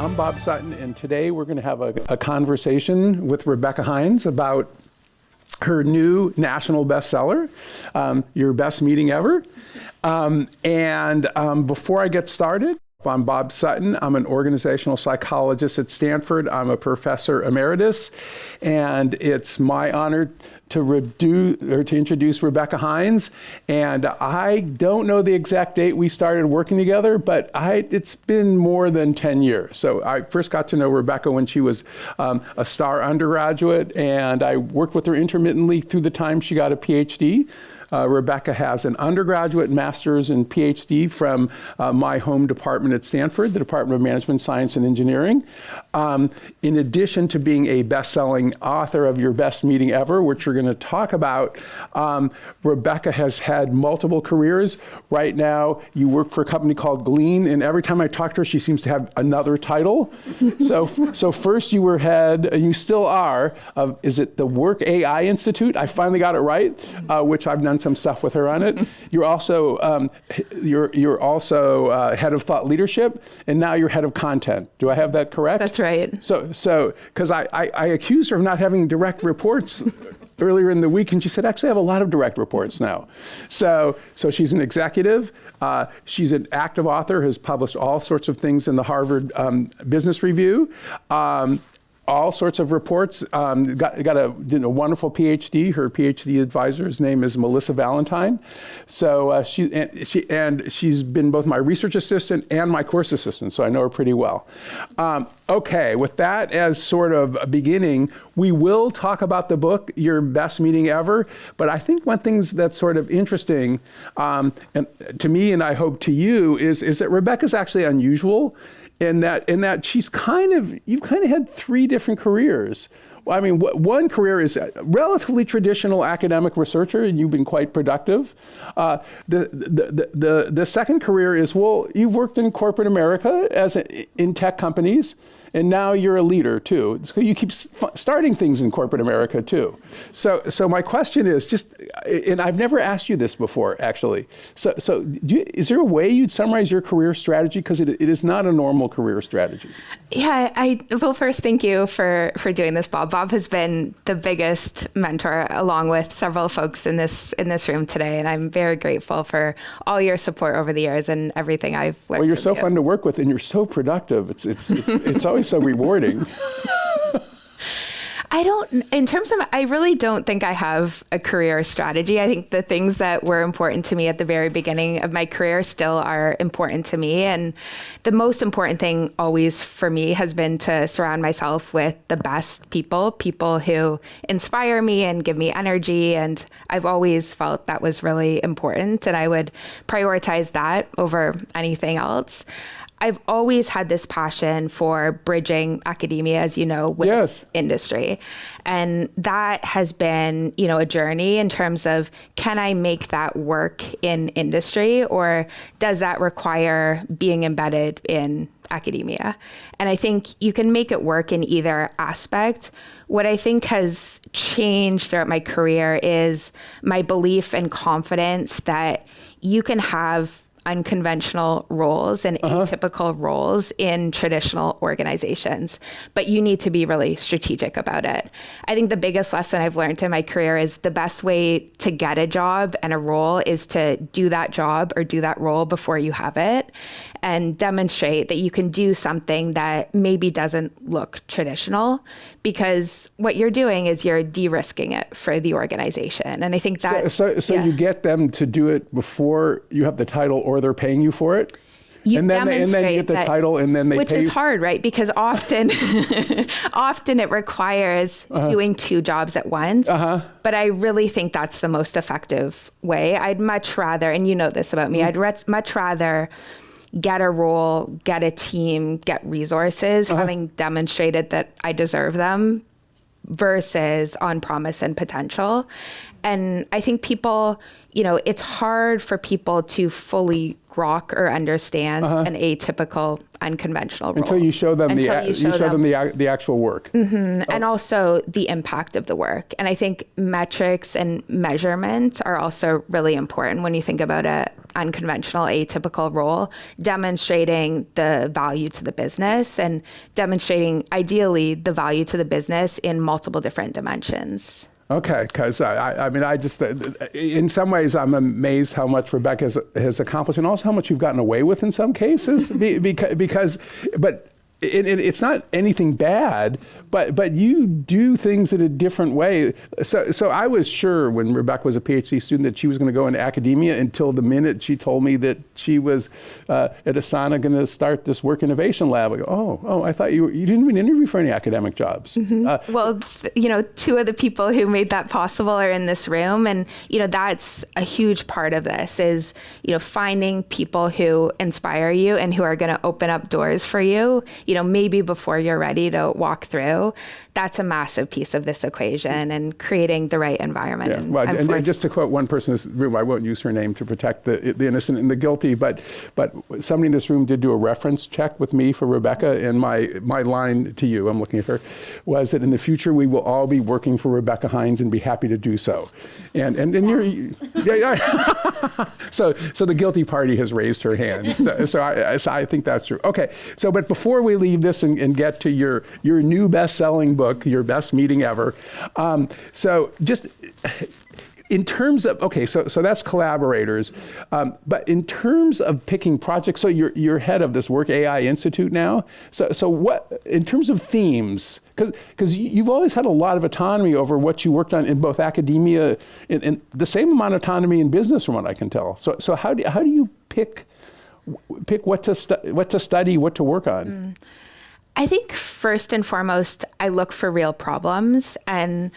I'm Bob Sutton, and today we're going to have a conversation with Rebecca Hines about her new national bestseller, Your Best Meeting Ever. Before I get started, I'm Bob Sutton. I'm an organizational psychologist at Stanford. I'm a professor emeritus, and it's my honor to introduce Rebecca Hines. And I don't know the exact date we started working together, but it's been more than 10 years. So I first got to know Rebecca when she was a star undergraduate, and I worked with her intermittently through the time she got a PhD. Rebecca has an undergraduate, master's, and PhD from my home department at Stanford, the Department of Management, Science, and Engineering. In addition to being a best-selling author of Your Best Meeting Ever, which we're going to talk about, Rebecca has had multiple careers. Right now, you work for a company called Glean, and every time I talk to her, she seems to have another title. So first you were head, and you still are, of, is it the Work AI Institute? I finally got it right, which I've done some stuff with her on it. You're also you're also head of thought leadership, and now you're head of content. Do I have that correct? That's right. So because I accused her of not having direct reports earlier in the week, and she said, actually, I have a lot of direct reports now. So she's an executive. She's an active author, has published all sorts of things in the Harvard Business Review. All sorts of reports. Did a wonderful PhD. Her PhD advisor's name is Melissa Valentine. So she's been both my research assistant and my course assistant, so I know her pretty well. Okay, with that as sort of a beginning, we will talk about the book, Your Best Meeting Ever, but I think one thing that's sort of interesting, and to me, and I hope to you, is that Rebecca's actually unusual in that you've kind of had three different careers. I mean, one career is a relatively traditional academic researcher, and you've been quite productive. The second career is, well, you've worked in corporate America in tech companies, and now you're a leader too. So you keep starting things in corporate America too. So my question is and I've never asked you this before, actually. So is there a way you'd summarize your career strategy? Because it is not a normal career strategy. Yeah, well, first, thank you for doing this, Bob. Bob has been the biggest mentor, along with several folks in this room today, and I'm very grateful for all your support over the years and everything I've learned. Well, you're so fun to work with, and you're so productive. It's always so rewarding. I really don't think I have a career strategy. I think the things that were important to me at the very beginning of my career still are important to me. And the most important thing always for me has been to surround myself with the best people who inspire me and give me energy. And I've always felt that was really important, and I would prioritize that over anything else. I've always had this passion for bridging academia, as you know, with industry. And that has been, a journey in terms of, can I make that work in industry, or does that require being embedded in academia? And I think you can make it work in either aspect. What I think has changed throughout my career is my belief and confidence that you can have unconventional roles and atypical roles in traditional organizations, but you need to be really strategic about it. I think the biggest lesson I've learned in my career is the best way to get a job and a role is to do that job or do that role before you have it, and demonstrate that you can do something that maybe doesn't look traditional, because what you're doing is you're de-risking it for the organization. And I think that you get them to do it before you have the title, or they're paying you for it? And then you get the title, and then they pay you. Which is hard, right? Because often it requires doing two jobs at once. But I really think that's the most effective way. I'd much rather, and you know this about me, I'd much rather get a role, get a team, get resources, having demonstrated that I deserve them, versus on promise and potential. And I think people, it's hard for people to fully grok or understand an atypical, unconventional role. Until you show them the actual work. And also the impact of the work. And I think metrics and measurement are also really important when you think about a unconventional, atypical role, demonstrating the value to the business and demonstrating, ideally, the value to the business in multiple different dimensions. Okay, because I just, in some ways, I'm amazed how much Rebecca has accomplished, and also how much you've gotten away with in some cases. But it's not anything bad, but you do things in a different way. So I was sure when Rebecca was a PhD student that she was going to go into academia until the minute she told me that she was at Asana going to start this work innovation lab. I go, oh, I thought you didn't even interview for any academic jobs. Well, two of the people who made that possible are in this room, and that's a huge part of this is finding people who inspire you and who are going to open up doors for you. Maybe before you're ready to walk through. That's a massive piece of this equation, and creating the right environment. Yeah, and just to quote one person in this room, I won't use her name to protect the innocent and the guilty, but somebody in this room did do a reference check with me for Rebecca, and my line to you, I'm looking at her, was that in the future we will all be working for Rebecca Hines and be happy to do so. And you're, so the guilty party has raised her hand. So I think that's true. Okay, but before we leave this and get to your new best-selling book, Your Best Meeting Ever. So just in terms of, so that's collaborators. But in terms of picking projects, so you're head of this Work AI Institute now. So what, in terms of themes, because you've always had a lot of autonomy over what you worked on in both academia and the same amount of autonomy in business from what I can tell. So how do you pick what to study, what to work on? I think first and foremost, I look for real problems. And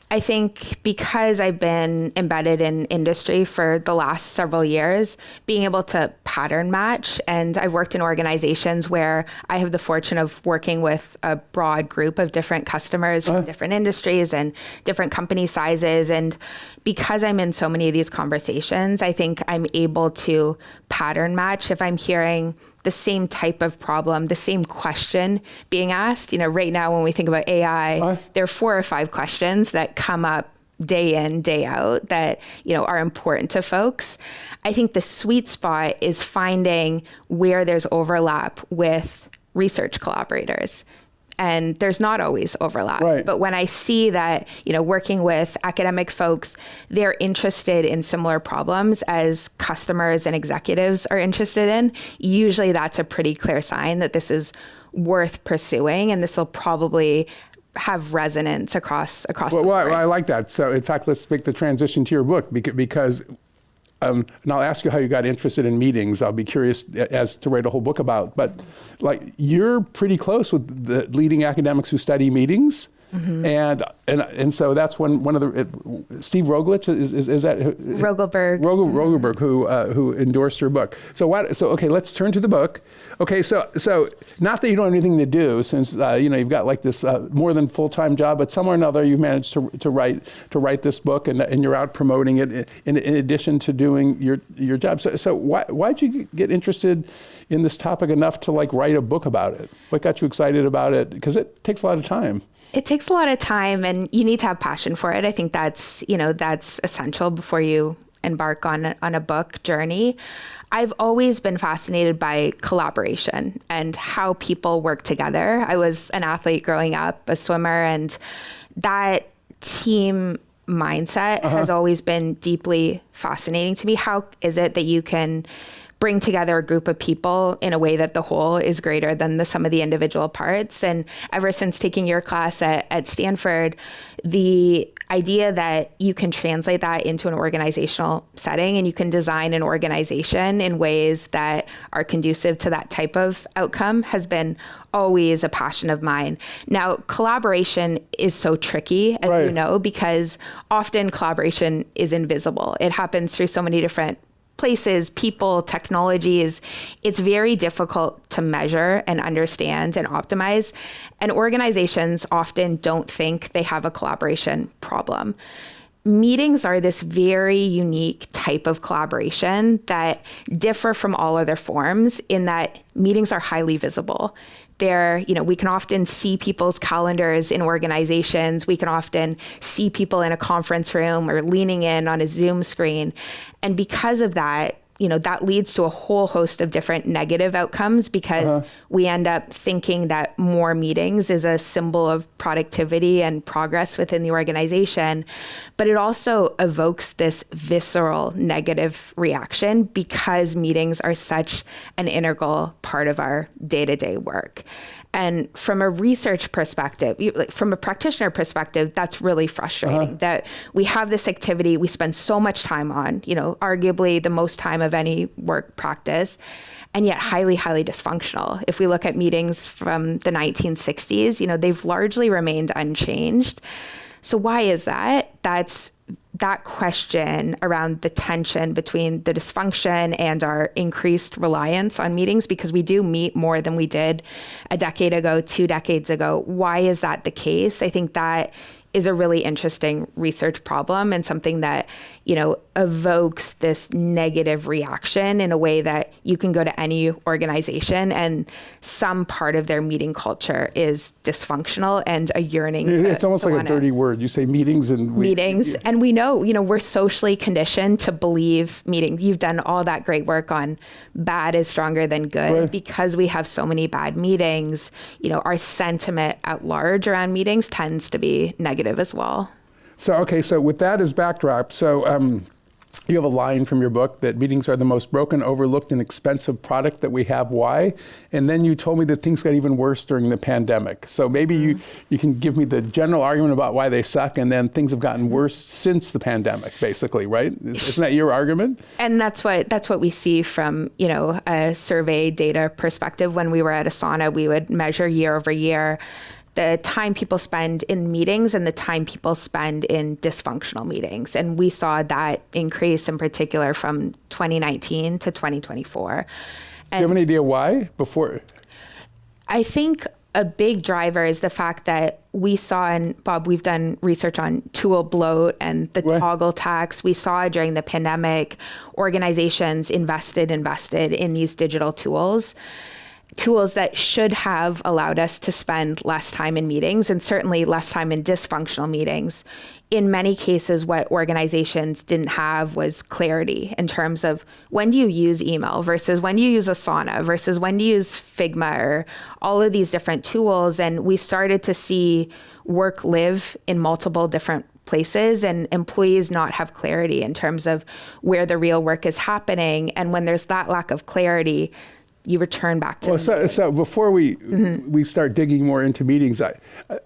I think because I've been embedded in industry for the last several years, being able to pattern match, and I've worked in organizations where I have the fortune of working with a broad group of different customers from different industries and different company sizes. And because I'm in so many of these conversations, I think I'm able to pattern match if I'm hearing the same type of problem, the same question being asked. Right now when we think about AI, there are 4 or 5 questions that come up day in, day out that, are important to folks. I think the sweet spot is finding where there's overlap with research collaborators. And there's not always overlap. Right. But when I see that, working with academic folks, they're interested in similar problems as customers and executives are interested in, usually that's a pretty clear sign that this is worth pursuing, and this will probably have resonance across the board. Well, I like that. So in fact, let's make the transition to your book because and I'll ask you how you got interested in meetings. I'll be curious as to write a whole book about. But you're pretty close with the leading academics who study meetings. And so that's one of the Steve Roglic is that Rogelberg who endorsed your book. So let's turn to the book. Okay, so not that you don't have anything to do since you've got this more than full-time job, but somewhere or another you've managed to write this book and you're out promoting it in addition to doing your job. So why'd you get interested in this topic enough to write a book about it? What got you excited about it? Because it takes a lot of time. It takes a lot of time, and you need to have passion for it. I think that's essential before you embark on a book journey. I've always been fascinated by collaboration and how people work together. I was an athlete growing up, a swimmer, and that team mindset has always been deeply fascinating to me. How is it that you can bring together a group of people in a way that the whole is greater than the sum of the individual parts? And ever since taking your class at Stanford, the idea that you can translate that into an organizational setting and you can design an organization in ways that are conducive to that type of outcome has been always a passion of mine. Now, collaboration is so tricky, as you know, because often collaboration is invisible. It happens through so many different places, people, technologies. It's very difficult to measure and understand and optimize. And organizations often don't think they have a collaboration problem. meetings are this very unique type of collaboration that differ from all other forms in that meetings are highly visible. We can often see people's calendars in organizations. We can often see people in a conference room or leaning in on a Zoom screen. And because of that, that leads to a whole host of different negative outcomes because we end up thinking that more meetings is a symbol of productivity and progress within the organization. But it also evokes this visceral negative reaction because meetings are such an integral part of our day-to-day work. And from a research perspective, from a practitioner perspective, that's really frustrating that we have this activity we spend so much time on, arguably the most time of any work practice, and yet highly, highly dysfunctional. If we look at meetings from the 1960s, they've largely remained unchanged. So why is that? That's that question around the tension between the dysfunction and our increased reliance on meetings, because we do meet more than we did a decade ago, 2 decades ago. Why is that the case? I think that is a really interesting research problem and something that, evokes this negative reaction in a way that you can go to any organization and some part of their meeting culture is dysfunctional and a yearning. It's almost like a dirty word. You say meetings and meetings. And we know, we're socially conditioned to believe meetings. You've done all that great work on bad is stronger than good. Right. Because we have so many bad meetings, our sentiment at large around meetings tends to be negative as well. So with that as backdrop, you have a line from your book that meetings are the most broken, overlooked, and expensive product that we have. Why? And then you told me that things got even worse during the pandemic. So maybe you can give me the general argument about why they suck, and then things have gotten worse since the pandemic, basically, right? Isn't that your argument? And that's what we see from, a survey data perspective. When we were at Asana, we would measure year over year the time people spend in meetings and the time people spend in dysfunctional meetings. And we saw that increase in particular from 2019 to 2024. Do you have any idea why before? I think a big driver is the fact that we saw, and Bob, we've done research on tool bloat and the toggle tax. We saw during the pandemic, organizations invested in these digital tools that should have allowed us to spend less time in meetings and certainly less time in dysfunctional meetings. In many cases, what organizations didn't have was clarity in terms of when do you use email versus when do you use Asana versus when do you use Figma or all of these different tools. And we started to see work live in multiple different places and employees not have clarity in terms of where the real work is happening. And when there's that lack of clarity, you return back to. Well, so before we start digging more into meetings,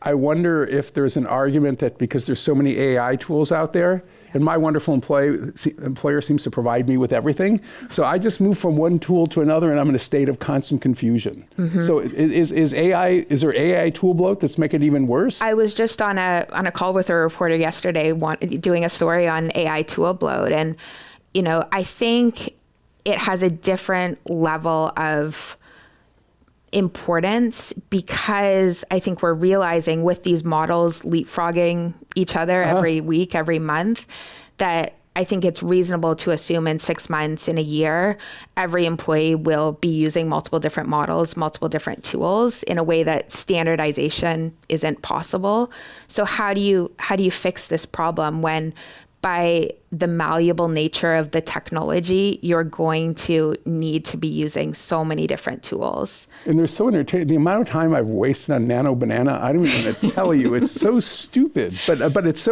I wonder if there's an argument that because there's so many AI tools out there, and my wonderful employer seems to provide me with everything, so I just move from one tool to another, and I'm in a state of constant confusion. So is there AI tool bloat that's making it even worse? I was just on a call with a reporter yesterday, doing a story on AI tool bloat, and I think it has a different level of importance because I think we're realizing with these models leapfrogging each other every week, every month, that I think it's reasonable to assume in 6 months, in a year, every employee will be using multiple different models, multiple different tools in a way that standardization isn't possible. So how do you fix this problem when by the malleable nature of the technology, you're going to need to be using so many different tools. And they're so entertaining. The amount of time I've wasted on Nano Banana, I don't even want to tell you. It's so stupid, but it's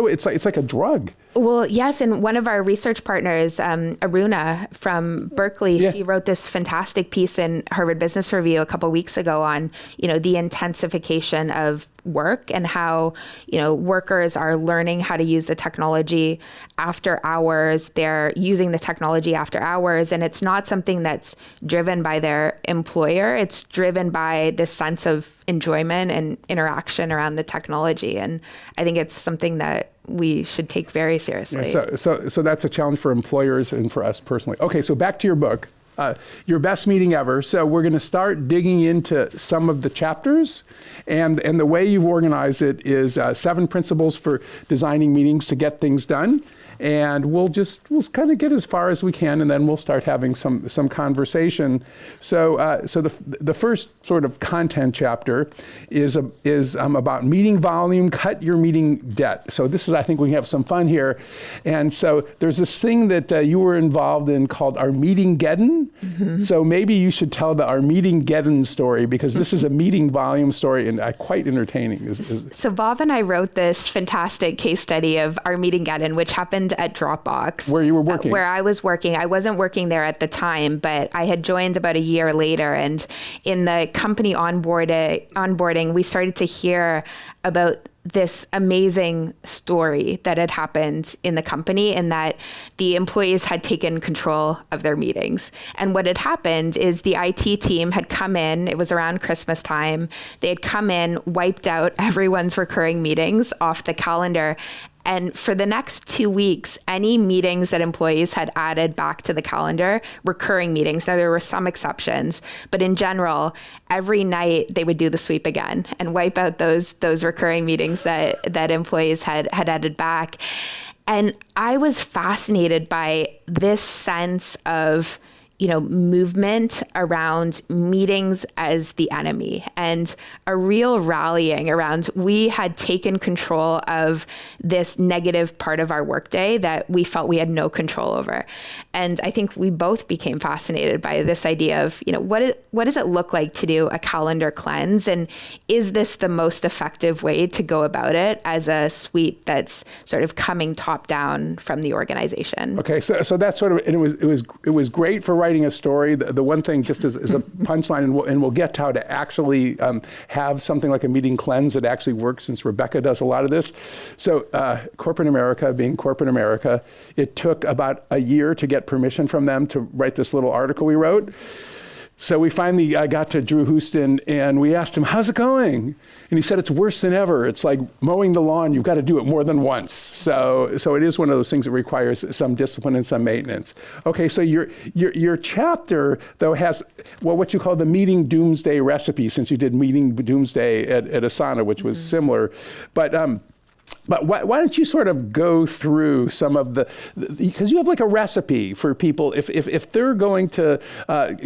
like a drug. Well, yes, and one of our research partners, Aruna from Berkeley, she wrote this fantastic piece in Harvard Business Review a couple of weeks ago on, the intensification of work and how, workers are learning how to use the technology after hours. They're using the technology after hours, and it's not something that's driven by their employer. It's driven by this sense of enjoyment and interaction around the technology. And I think it's something that we should take very seriously. Yeah, so that's a challenge for employers and for us personally. Okay, so back to your book. your best meeting ever. So we're going to start digging into some of the chapters. And the way you've organized it is 7 principles for designing meetings to get things done. And we'll kind of get as far as we can, and then we'll start having some conversation. So the first sort of content chapter is about meeting volume, cut your meeting debt. So this is, I think we have some fun here. And so there's this thing that you were involved in called our Meeting-geddon. Mm-hmm. So maybe you should tell our Meeting-geddon story, because this is a meeting volume story and quite entertaining. So Bob and I wrote this fantastic case study of our Meeting-geddon, which happened at Dropbox. Where you were working? Where I was working. I wasn't working there at the time, but I had joined about a year later. And in the company onboarding, we started to hear about this amazing story that had happened in the company, and that the employees had taken control of their meetings. And what had happened is the IT team had come in, it was around Christmas time, they had come in, wiped out everyone's recurring meetings off the calendar. And for the next 2 weeks, any meetings that employees had added back to the calendar, recurring meetings, now there were some exceptions, but in general, every night they would do the sweep again and wipe out those recurring meetings that employees had added back. And I was fascinated by this sense of movement around meetings as the enemy, and a real rallying around we had taken control of this negative part of our workday that we felt we had no control over. And I think we both became fascinated by this idea of, what does it look like to do a calendar cleanse? And is this the most effective way to go about it as a sweep that's sort of coming top down from the organization? Okay, so that's sort of, and it was great for writing a story. The one thing, just as a punchline, and we'll get to how to actually have something like a meeting cleanse that actually works, since Rebecca does a lot of this. So corporate America, being corporate America, it took about a year to get permission from them to write this little article we wrote. So we finally got to Drew Houston, and we asked him, how's it going? And he said, it's worse than ever. It's like mowing the lawn. You've got to do it more than once. So it is one of those things that requires some discipline and some maintenance. Okay, so your chapter, though, has what you call the meeting doomsday recipe, since you did meeting doomsday at Asana, which was similar. But why don't you sort of go through some of because you have like a recipe for people if they're going to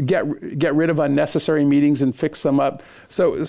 get rid of unnecessary meetings and fix them up. So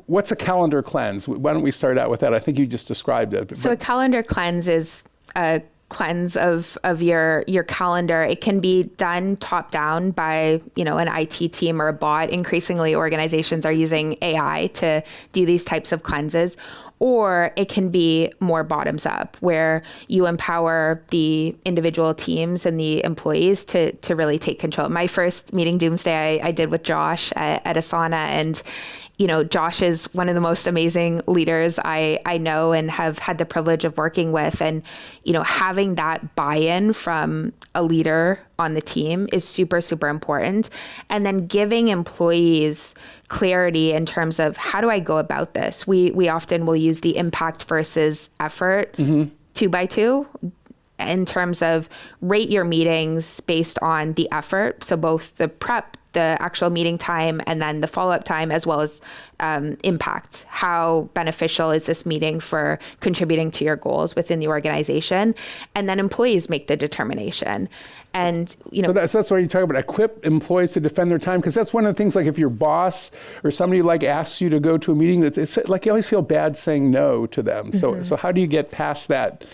what's a calendar cleanse? Why don't we start out with that? I think you just described it. So a calendar cleanse is a cleanse of your calendar. It can be done top down by, an IT team or a bot. Increasingly, organizations are using AI to do these types of cleanses. Or it can be more bottoms up, where you empower the individual teams and the employees to really take control. My first meeting doomsday I did with Josh at Asana, and Josh is one of the most amazing leaders I know and have had the privilege of working with. And, having that buy-in from a leader on the team is super, super important. And then giving employees clarity in terms of, how do I go about this? We often will use the impact versus effort 2x2 in terms of rate your meetings based on the effort. So both the prep, the actual meeting time, and then the follow-up time, as well as impact. How beneficial is this meeting for contributing to your goals within the organization? And then employees make the determination. And so that's why you talk about equip employees to defend their time, because that's one of the things. Like if your boss or somebody asks you to go to a meeting, it's like you always feel bad saying no to them. So how do you get past that?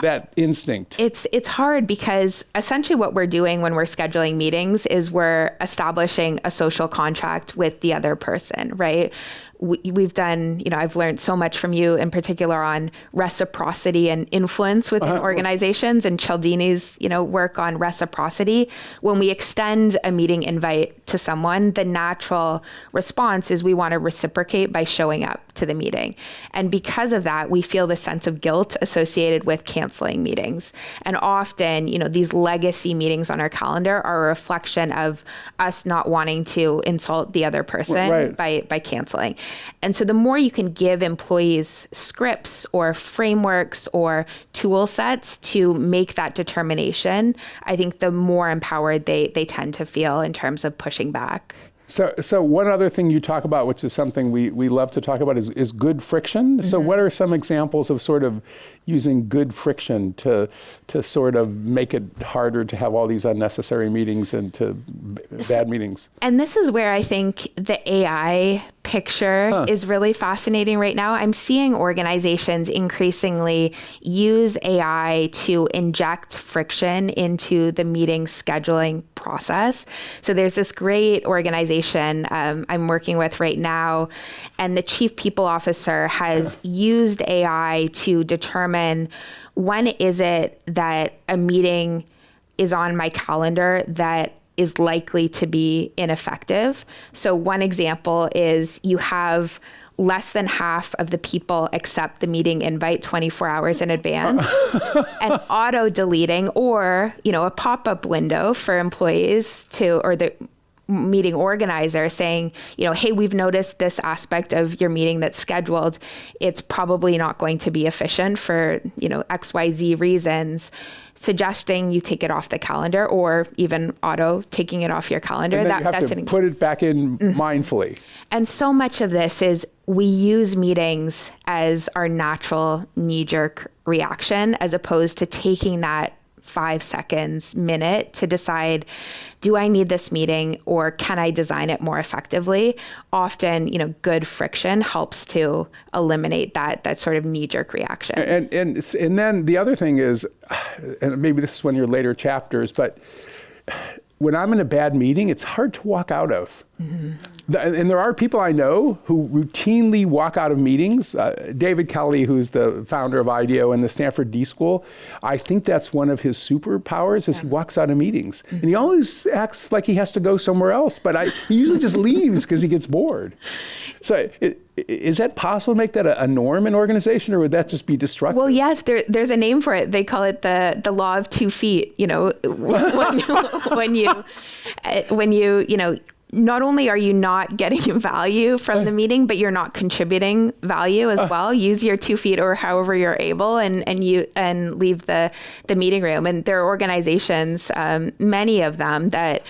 That instinct. It's hard, because essentially what we're doing when we're scheduling meetings is we're establishing a social contract with the other person, right? We've done, I've learned so much from you in particular on reciprocity and influence within organizations, and Cialdini's, work on reciprocity. When we extend a meeting invite to someone, the natural response is we want to reciprocate by showing up to the meeting. And because of that, we feel the sense of guilt associated with with canceling meetings. And often, these legacy meetings on our calendar are a reflection of us not wanting to insult the other person by canceling. And so the more you can give employees scripts or frameworks or tool sets to make that determination, I think the more empowered they tend to feel in terms of pushing back. So one other thing you talk about, which is something we love to talk about, is good friction. So what are some examples of sort of using good friction to sort of make it harder to have all these unnecessary meetings and to bad meetings? And this is where I think the AI picture is really fascinating right now. I'm seeing organizations increasingly use AI to inject friction into the meeting scheduling process. So there's this great organization I'm working with right now, and the chief people officer has used AI to determine when is it that a meeting is on my calendar that is likely to be ineffective. So one example is you have less than half of the people accept the meeting invite 24 hours in advance and auto deleting, or, a pop-up window for employees or the meeting organizer saying, hey, we've noticed this aspect of your meeting that's scheduled. It's probably not going to be efficient for, XYZ reasons, suggesting you take it off the calendar, or even auto taking it off your calendar. And then you have to put it back in mindfully. And so much of this is we use meetings as our natural knee-jerk reaction, as opposed to taking that 5 seconds, minute to decide, do I need this meeting or can I design it more effectively? Often, good friction helps to eliminate that sort of knee-jerk reaction. And then the other thing is, and maybe this is one of your later chapters, but when I'm in a bad meeting, it's hard to walk out of. Mm-hmm. And there are people I know who routinely walk out of meetings. David Kelly, who's the founder of IDEO and the Stanford D School, I think that's one of his superpowers is he walks out of meetings. Mm-hmm. And he always acts like he has to go somewhere else, but he usually just leaves because he gets bored. So is that possible to make that a norm in organization, or would that just be destructive? Well, yes, there's a name for it. They call it the law of 2 feet. When you not only are you not getting value from the meeting, but you're not contributing value as well. Use your 2 feet or however you're able, and leave the meeting room. And there are organizations, many of them, that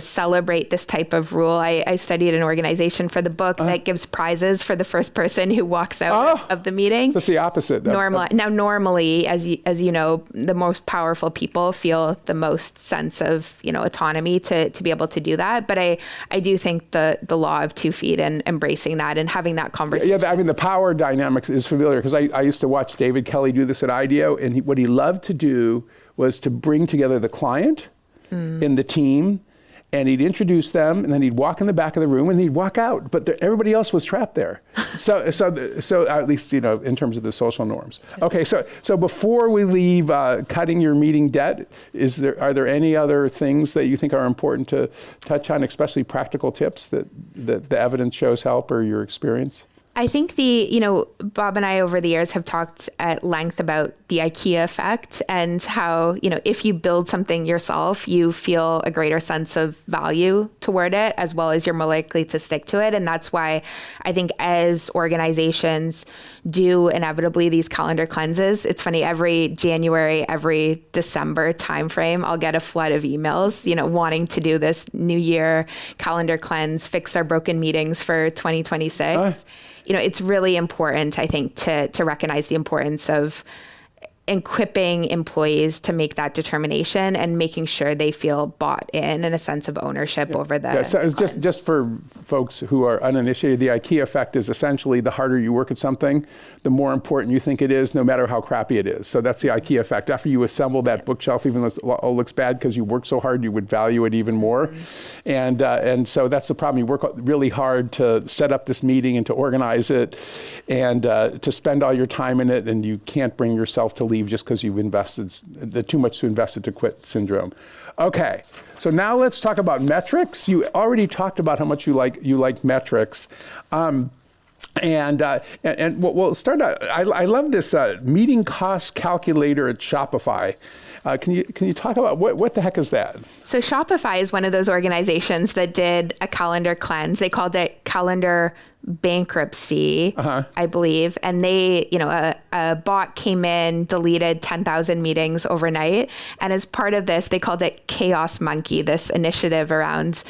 celebrate this type of rule. I studied an organization for the book that gives prizes for the first person who walks out of the meeting. That's the opposite. Normally, as you know, the most powerful people feel the most sense of autonomy to be able to do that. But I do think the law of 2 feet and embracing that and having that conversation. Yeah, I mean, the power dynamics is familiar because I used to watch David Kelly do this at IDEO, and what he loved to do was to bring together the client in the team, and he'd introduce them, and then he'd walk in the back of the room, and he'd walk out. But everybody else was trapped there. So at least in terms of the social norms. Okay, so before we leave cutting your meeting debt, are there any other things that you think are important to touch on, especially practical tips that the evidence shows help, or your experience? I think Bob and I over the years have talked at length about the IKEA effect and how, if you build something yourself, you feel a greater sense of value toward it, as well as you're more likely to stick to it. And that's why I think as organizations do inevitably these calendar cleanses, it's funny, every January, every December timeframe, I'll get a flood of emails, wanting to do this New Year calendar cleanse, fix our broken meetings for 2026. It's really important, I think, to recognize the importance of equipping employees to make that determination and making sure they feel bought in and a sense of ownership over that. Yeah, so just for folks who are uninitiated, the IKEA effect is essentially the harder you work at something, the more important you think it is, no matter how crappy it is. So that's the IKEA effect. After you assemble that bookshelf, even though it looks bad because you worked so hard, you would value it even more. Mm-hmm. And so that's the problem. You work really hard to set up this meeting and to organize it and to spend all your time in it, and you can't bring yourself to leave just because you've invested too much to invest to quit syndrome. Okay, so now let's talk about metrics. You already talked about how much you like metrics. And we'll start out. I love this meeting cost calculator at Shopify. Can you talk about what the heck is that? So Shopify is one of those organizations that did a calendar cleanse. They called it calendar bankruptcy, I believe. And they, a bot came in, deleted 10,000 meetings overnight. And as part of this, they called it Chaos Monkey, this initiative around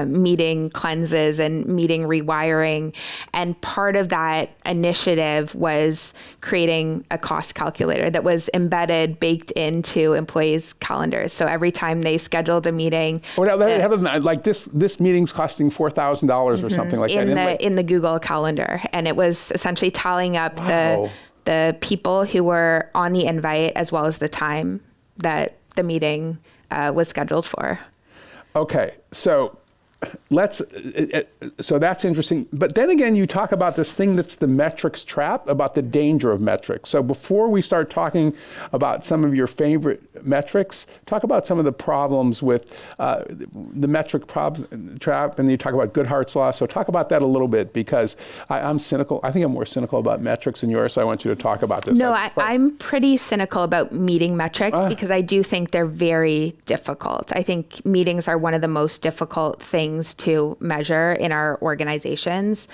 meeting cleanses and meeting rewiring. And part of that initiative was creating a cost calculator that was baked into employees' calendars. So every time they scheduled a meeting, like this meeting's costing $4,000 or something like that in the Google Calendar, and it was essentially tallying up the people who were on the invite as well as the time that the meeting was scheduled for. Okay, so so that's interesting. But then again, you talk about this thing that's the metrics trap, about the danger of metrics. So before we start talking about some of your favorite metrics, talk about some of the problems with the metric trap, and you talk about Goodhart's law. So talk about that a little bit, because I'm cynical. I think I'm more cynical about metrics than yours, so I want you to talk about this. No, I'm pretty cynical about meeting metrics because I do think they're very difficult. I think meetings are one of the most difficult things to measure in our organizations.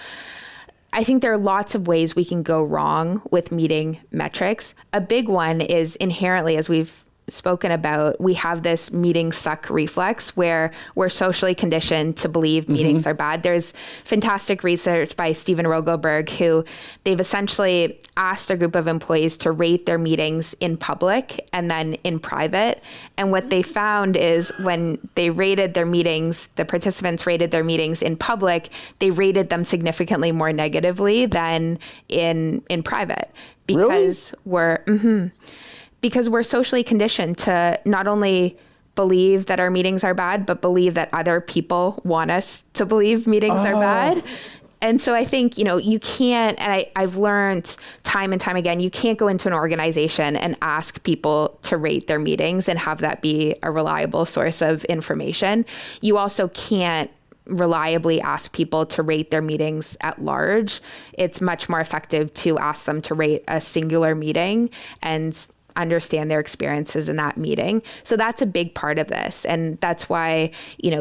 I think there are lots of ways we can go wrong with meeting metrics. A big one is inherently, as we've spoken about, we have this meeting suck reflex where we're socially conditioned to believe meetings are bad. There's fantastic research by Steven Rogelberg, who they've essentially asked a group of employees to rate their meetings in public and then in private. And what they found is when they rated their meetings, the participants rated their meetings in public, they rated them significantly more negatively than in private. Because because we're socially conditioned to not only believe that our meetings are bad, but believe that other people want us to believe meetings are bad. And so I think, you can't, and I've learned time and time again, you can't go into an organization and ask people to rate their meetings and have that be a reliable source of information. You also can't reliably ask people to rate their meetings at large. It's much more effective to ask them to rate a singular meeting and understand their experiences in that meeting. So that's a big part of this. And that's why,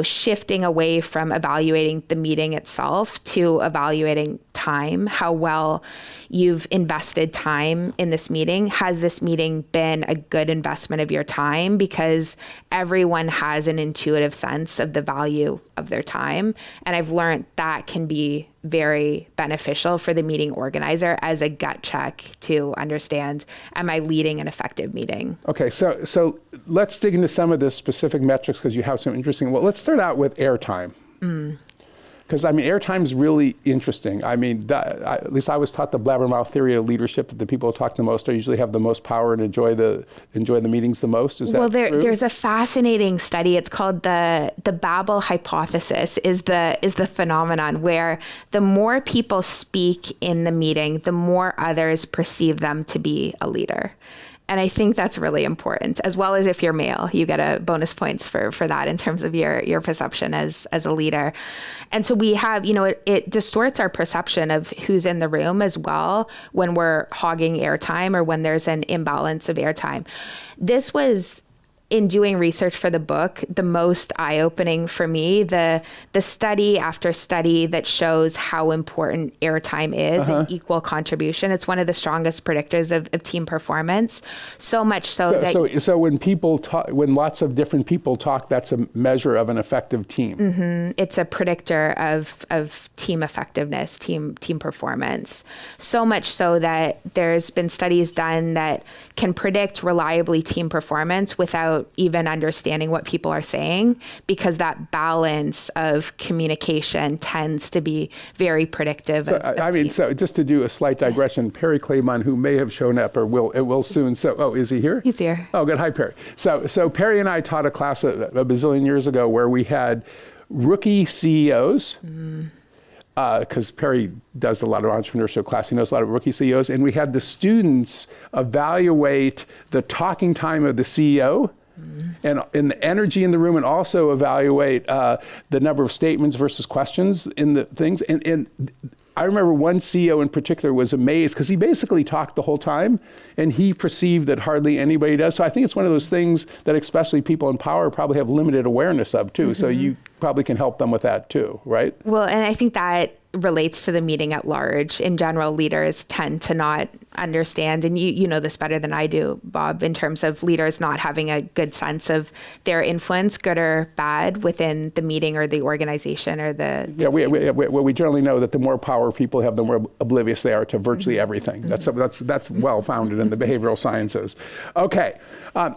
shifting away from evaluating the meeting itself to evaluating time, how well you've invested time in this meeting. Has this meeting been a good investment of your time? Because everyone has an intuitive sense of the value of their time. And I've learned that can be very beneficial for the meeting organizer as a gut check to understand, am I leading an effective meeting? Okay, so let's dig into some of the specific metrics, because you have some interesting. Well, let's start out with airtime. Because airtime is really interesting. At least I was taught the blabbermouth theory of leadership, that the people who talk the most usually have the most power and enjoy the meetings the most. Is that true? There's a fascinating study. It's called the Babel hypothesis. Is the phenomenon where the more people speak in the meeting, the more others perceive them to be a leader. And I think that's really important, as well as if you're male, you get a bonus points for that in terms of your perception as a leader. And so we have, it distorts our perception of who's in the room as well when we're hogging airtime or when there's an imbalance of airtime. This was, in doing research for the book, the most eye-opening for me, the study after study that shows how important airtime is in equal contribution. It's one of the strongest predictors of team performance. So much so when people talk, when lots of different people talk, that's a measure of an effective team. It's a predictor of team effectiveness, team performance. So much so that there's been studies done that can predict reliably team performance without even understanding what people are saying, because that balance of communication tends to be very predictive. So just to do a slight digression, Perry Claymon, who may have shown up or will soon. So, is he here? He's here. Oh, good. Hi, Perry. So Perry and I taught a class a bazillion years ago where we had rookie CEOs. Because Perry does a lot of entrepreneurship class, he knows a lot of rookie CEOs, and we had the students evaluate the talking time of the CEO and the energy in the room, and also evaluate the number of statements versus questions in the things. And I remember one CEO in particular was amazed because he basically talked the whole time and he perceived that hardly anybody does. So I think it's one of those things that especially people in power probably have limited awareness of too. So you probably can help them with that too, right? Well, and I think that relates to the meeting at large. In general, leaders tend to not understand, and you know this better than I do, Bob, in terms of leaders not having a good sense of their influence, good or bad, within the meeting or the organization or the Yeah, we generally know that the more power people have, the more oblivious they are to virtually everything. That's well founded in the behavioral sciences. Okay,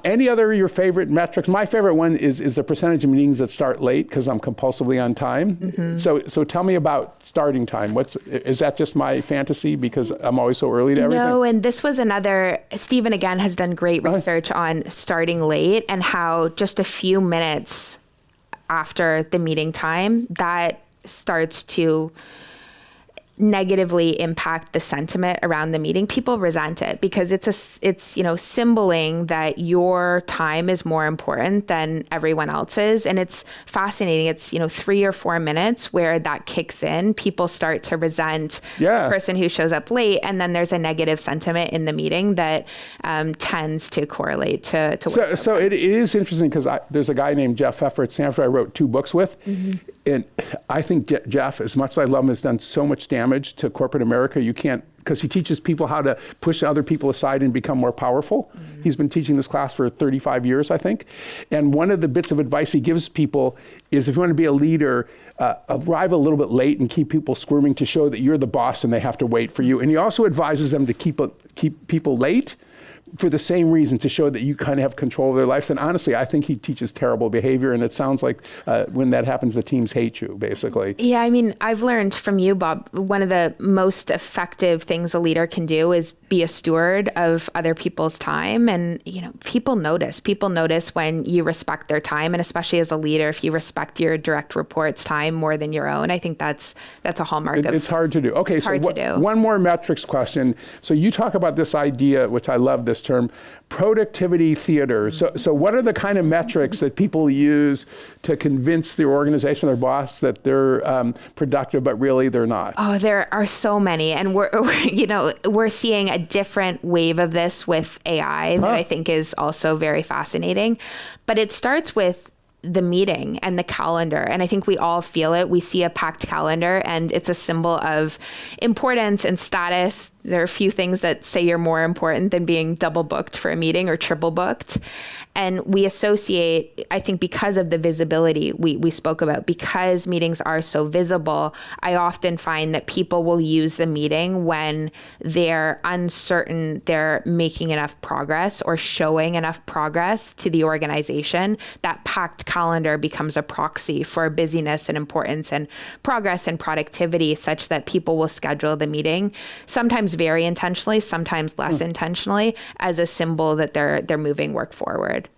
any other of your favorite metrics? My favorite one is the percentage of meetings that start late because I'm compulsively on time. So tell me about starting time. Is that just my fantasy because I'm always so early to everything? No, and this was another, Stephen again has done great research on starting late and how just a few minutes after the meeting time, that starts to negatively impact the sentiment around the meeting. People resent it because it's symboling that your time is more important than everyone else's. And it's fascinating. It's, 3 or 4 minutes where that kicks in. People start to resent the person who shows up late. And then there's a negative sentiment in the meeting that tends to correlate to So it is interesting because there's a guy named Jeff Pfeffer at Stanford I wrote 2 books with. And I think Jeff, as much as I love him, has done so much damage to corporate America. You can't, because he teaches people how to push other people aside and become more powerful. He's been teaching this class for 35 years, I think. And one of the bits of advice he gives people is if you want to be a leader, arrive a little bit late and keep people squirming to show that you're the boss and they have to wait for you. And he also advises them to keep people late for the same reason, to show that you kind of have control of their lives. And honestly, I think he teaches terrible behavior. And it sounds like when that happens, the teams hate you, basically. Yeah, I mean, I've learned from you, Bob, one of the most effective things a leader can do is be a steward of other people's time. And, people notice. People notice when you respect their time. And especially as a leader, if you respect your direct reports' time more than your own, I think that's a hallmark of. It's hard to do. Okay, so one more metrics question. So you talk about this idea, which I love this term, productivity theater. So what are the kind of metrics that people use to convince their organization, their boss, that they're productive, but really they're not? Oh, there are so many. And we're seeing a different wave of this with AI that I think is also very fascinating. But it starts with the meeting and the calendar. And I think we all feel it. We see a packed calendar and it's a symbol of importance and status. There are a few things that say you're more important than being double booked for a meeting or triple booked. And we associate, I think because of the visibility we spoke about, because meetings are so visible, I often find that people will use the meeting when they're uncertain they're making enough progress or showing enough progress to the organization. That packed calendar becomes a proxy for busyness and importance and progress and productivity, such that people will schedule the meeting, sometimes very intentionally, sometimes less intentionally, as a symbol that they're moving work forward.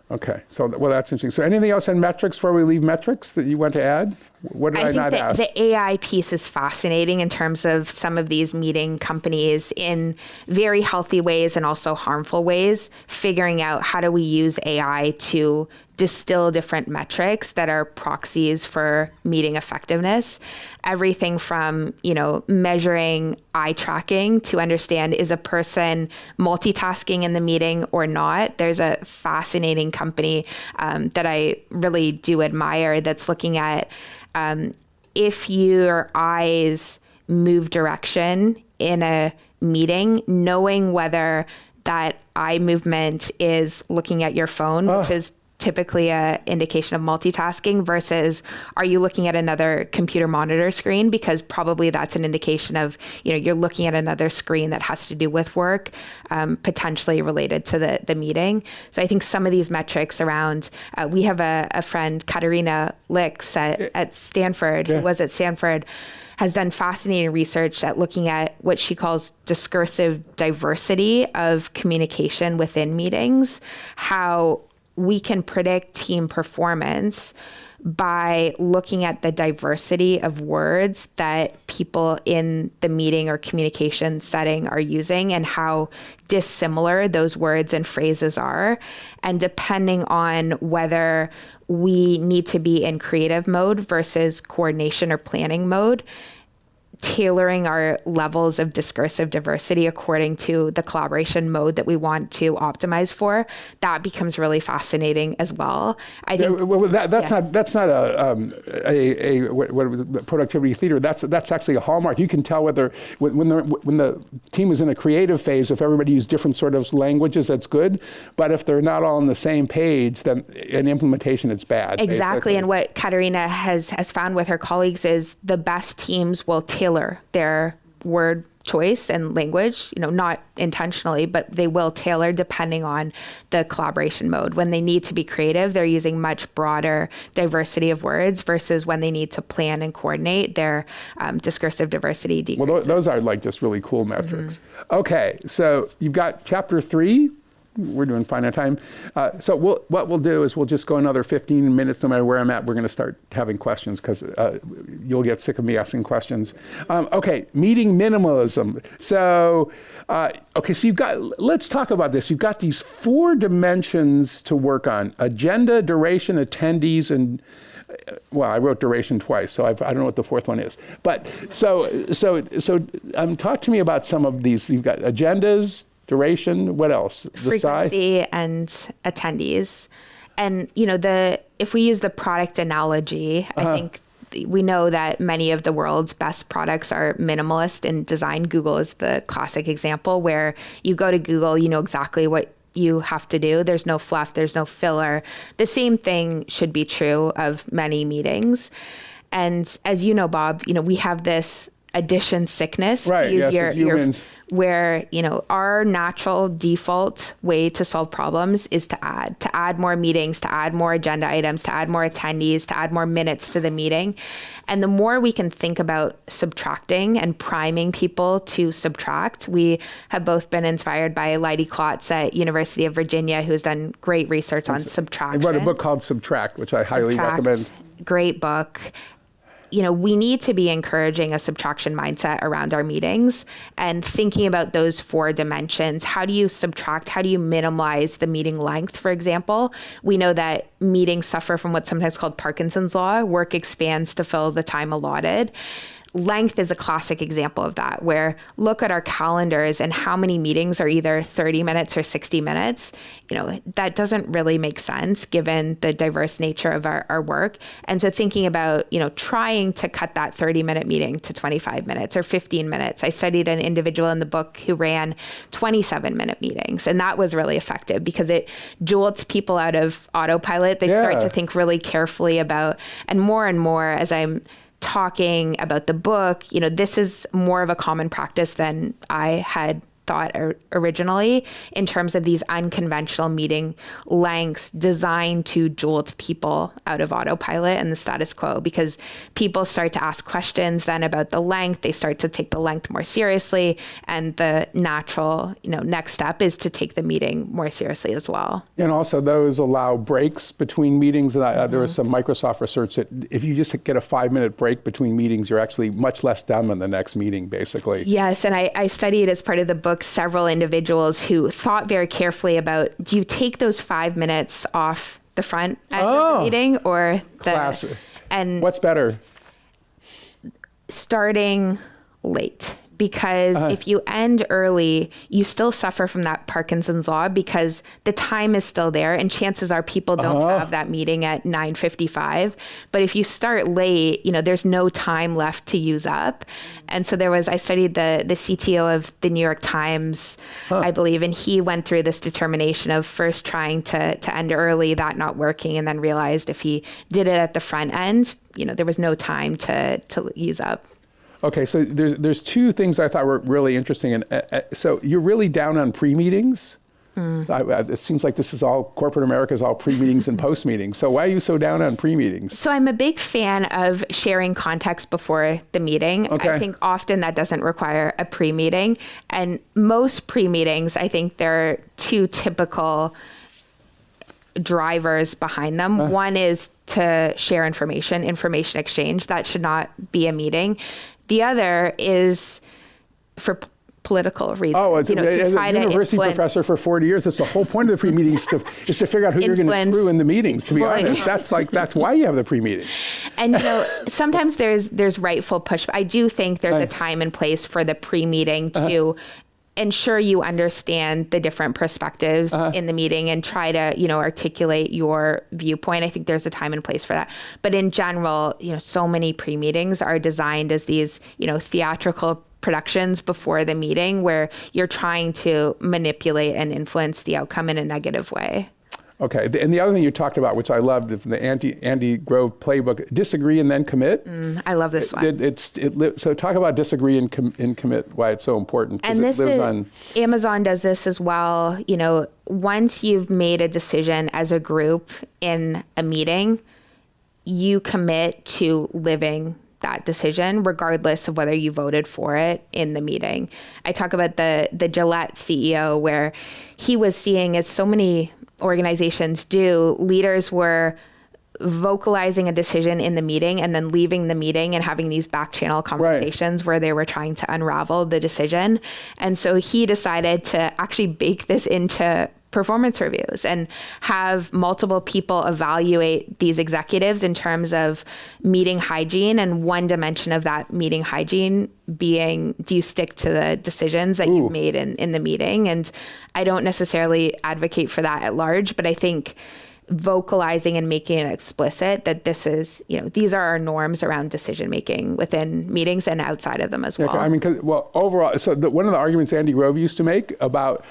Okay, so that's interesting. So anything else on metrics before we leave metrics that you want to add? What did I not ask? The AI piece is fascinating in terms of some of these meeting companies in very healthy ways and also harmful ways, figuring out how do we use AI to distill different metrics that are proxies for meeting effectiveness. Everything from, measuring eye tracking to understand, is a person multitasking in the meeting or not? There's a fascinating company that I really do admire that's looking at if your eyes move direction in a meeting, knowing whether that eye movement is looking at your phone, which is typically an indication of multitasking, versus are you looking at another computer monitor screen? Because probably that's an indication of, you're looking at another screen that has to do with work, potentially related to the meeting. So I think some of these metrics around, we have a friend, Katarina Licks at Stanford, who was at Stanford, has done fascinating research at looking at what she calls discursive diversity of communication within meetings, how we can predict team performance by looking at the diversity of words that people in the meeting or communication setting are using and how dissimilar those words and phrases are. And depending on whether we need to be in creative mode versus coordination or planning mode, tailoring our levels of discursive diversity according to the collaboration mode that we want to optimize for, that becomes really fascinating as well. I think that's not a productivity theater. That's actually a hallmark. You can tell whether when the team is in a creative phase, if everybody uses different sort of languages, that's good. But if they're not all on the same page, then in implementation, it's bad. Exactly. Basically. And what Katerina has found with her colleagues is the best teams will tailor their word choice and language, not intentionally, but they will tailor depending on the collaboration mode. When they need to be creative, they're using much broader diversity of words versus when they need to plan and coordinate, their discursive diversity decreases. Well, those are like just really cool metrics. Mm-hmm. Okay, so you've got chapter 3. We're doing fine on time. So what we'll do is we'll just go another 15 minutes, no matter where I'm at. We're going to start having questions because you'll get sick of me asking questions. Okay, meeting minimalism. So, so let's talk about this. You've got these 4 dimensions to work on: agenda, duration, attendees, and well, I wrote duration twice, so I don't know what the 4th one is. But so talk to me about some of these. You've got agendas, duration, what else? Frequency and attendees. And, if we use the product analogy, I think we know that many of the world's best products are minimalist in design. Google is the classic example where you go to Google, you know exactly what you have to do. There's no fluff, there's no filler. The same thing should be true of many meetings. And as you know, Bob, we have this addition sickness, right? To use as humans. Where our natural default way to solve problems is to add more meetings, to add more agenda items, to add more attendees, to add more minutes to the meeting. And the more we can think about subtracting and priming people to subtract, we have both been inspired by Leidy Klotz at University of Virginia, who's done great research on subtraction. He wrote a book called Subtract, which I highly recommend. Great book. We need to be encouraging a subtraction mindset around our meetings and thinking about those 4 dimensions. How do you subtract? How do you minimize the meeting length, for example? We know that meetings suffer from what's sometimes called Parkinson's law. Work expands to fill the time allotted. Length is a classic example of that, where look at our calendars and how many meetings are either 30 minutes or 60 minutes. That doesn't really make sense given the diverse nature of our work. And so thinking about, trying to cut that 30-minute meeting to 25 minutes or 15 minutes. I studied an individual in the book who ran 27-minute meetings, and that was really effective because it jolts people out of autopilot. They start to think really carefully about, and more as I'm talking about the book, this is more of a common practice than I had thought originally in terms of these unconventional meeting lengths designed to jolt people out of autopilot and the status quo, because people start to ask questions then about the length. They start to take the length more seriously, and the natural next step is to take the meeting more seriously as well. And also those allow breaks between meetings. And there was some Microsoft research that if you just get a 5-minute break between meetings, you're actually much less dumb in the next meeting, basically. Yes, and I studied as part of the book several individuals who thought very carefully about, do you take those 5 minutes off the front end of the meeting or Classic. And what's better? Starting late. Because if you end early, you still suffer from that Parkinson's law because the time is still there, and chances are people don't have that meeting at 9:55. But if you start late, there's no time left to use up. And so I studied the CTO of the New York Times, I believe, and he went through this determination of first trying to end early, that not working, and then realized if he did it at the front end, there was no time to use up. Okay, so there's 2 things I thought were really interesting. And so you're really down on pre-meetings? It seems like this is all, corporate America is all pre-meetings and post-meetings. So why are you so down on pre-meetings? So I'm a big fan of sharing context before the meeting. Okay. I think often that doesn't require a pre-meeting. And most pre-meetings, I think there are 2 typical drivers behind them. One is to share information exchange. That should not be a meeting. The other is for political reasons. Oh, as to a try to university influence. professor for 40 years, that's the whole point of the pre-meetings is to figure out who you're going to Influence. screw in the meetings, to be Well, honest. That's why you have the pre-meeting. And sometimes there's rightful push. I do think there's a time and place for the pre-meeting to ensure you understand the different perspectives in the meeting and try to, articulate your viewpoint. I think there's a time and place for that. But in general, so many pre-meetings are designed as these, theatrical productions before the meeting where you're trying to manipulate and influence the outcome in a negative way. Okay, and the other thing you talked about, which I loved, from the Andy Grove playbook, disagree and then commit. I love this one. So talk about disagree and commit, why it's so important. And Amazon does this as well. Once you've made a decision as a group in a meeting, you commit to living that decision, regardless of whether you voted for it in the meeting. I talk about the Gillette CEO, where he was seeing, as so many organizations do, leaders were vocalizing a decision in the meeting and then leaving the meeting and having these back channel conversations where they were trying to unravel the decision. And so he decided to actually bake this into performance reviews and have multiple people evaluate these executives in terms of meeting hygiene, and one dimension of that meeting hygiene being, do you stick to the decisions that you've made in the meeting? And I don't necessarily advocate for that at large, but I think vocalizing and making it explicit that this is, these are our norms around decision making within meetings and outside of them as well. Overall, so one of the arguments Andy Grove used to make about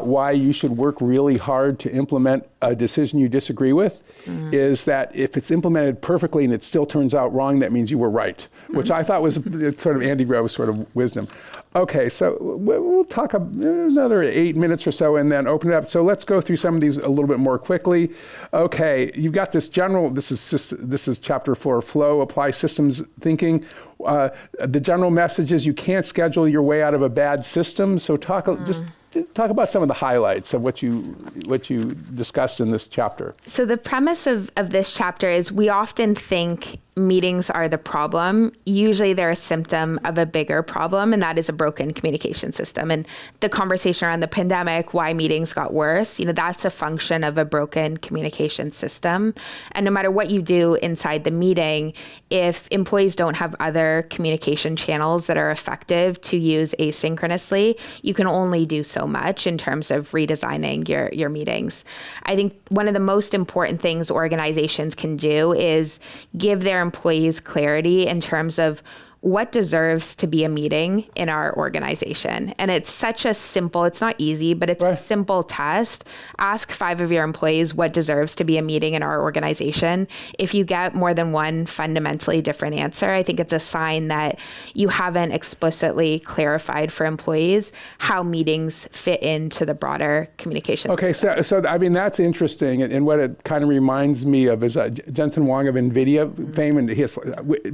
why you should work really hard to implement a decision you disagree with is that if it's implemented perfectly and it still turns out wrong, that means you were right, which I thought was sort of Andy Grove's sort of wisdom. Okay, so we'll talk another 8 minutes or so and then open it up. So let's go through some of these a little bit more quickly. Okay, you've got this general, this is chapter 4, flow, apply systems thinking. The general message is you can't schedule your way out of a bad system. So talk about some of the highlights of what you discussed in this chapter. So the premise of this chapter is we often think meetings are the problem. Usually they're a symptom of a bigger problem, and that is a broken communication system. And the conversation around the pandemic, why meetings got worse, that's a function of a broken communication system. And no matter what you do inside the meeting, if employees don't have other communication channels that are effective to use asynchronously, you can only do so much in terms of redesigning your meetings. I think one of the most important things organizations can do is give their employees clarity in terms of what deserves to be a meeting in our organization. And it's such a simple, it's not easy, but it's a simple test. Ask 5 of your employees what deserves to be a meeting in our organization. If you get more than one fundamentally different answer, I think it's a sign that you haven't explicitly clarified for employees how meetings fit into the broader communication system. So I mean, that's interesting. And what it kind of reminds me of is Jensen Huang of NVIDIA fame, and he has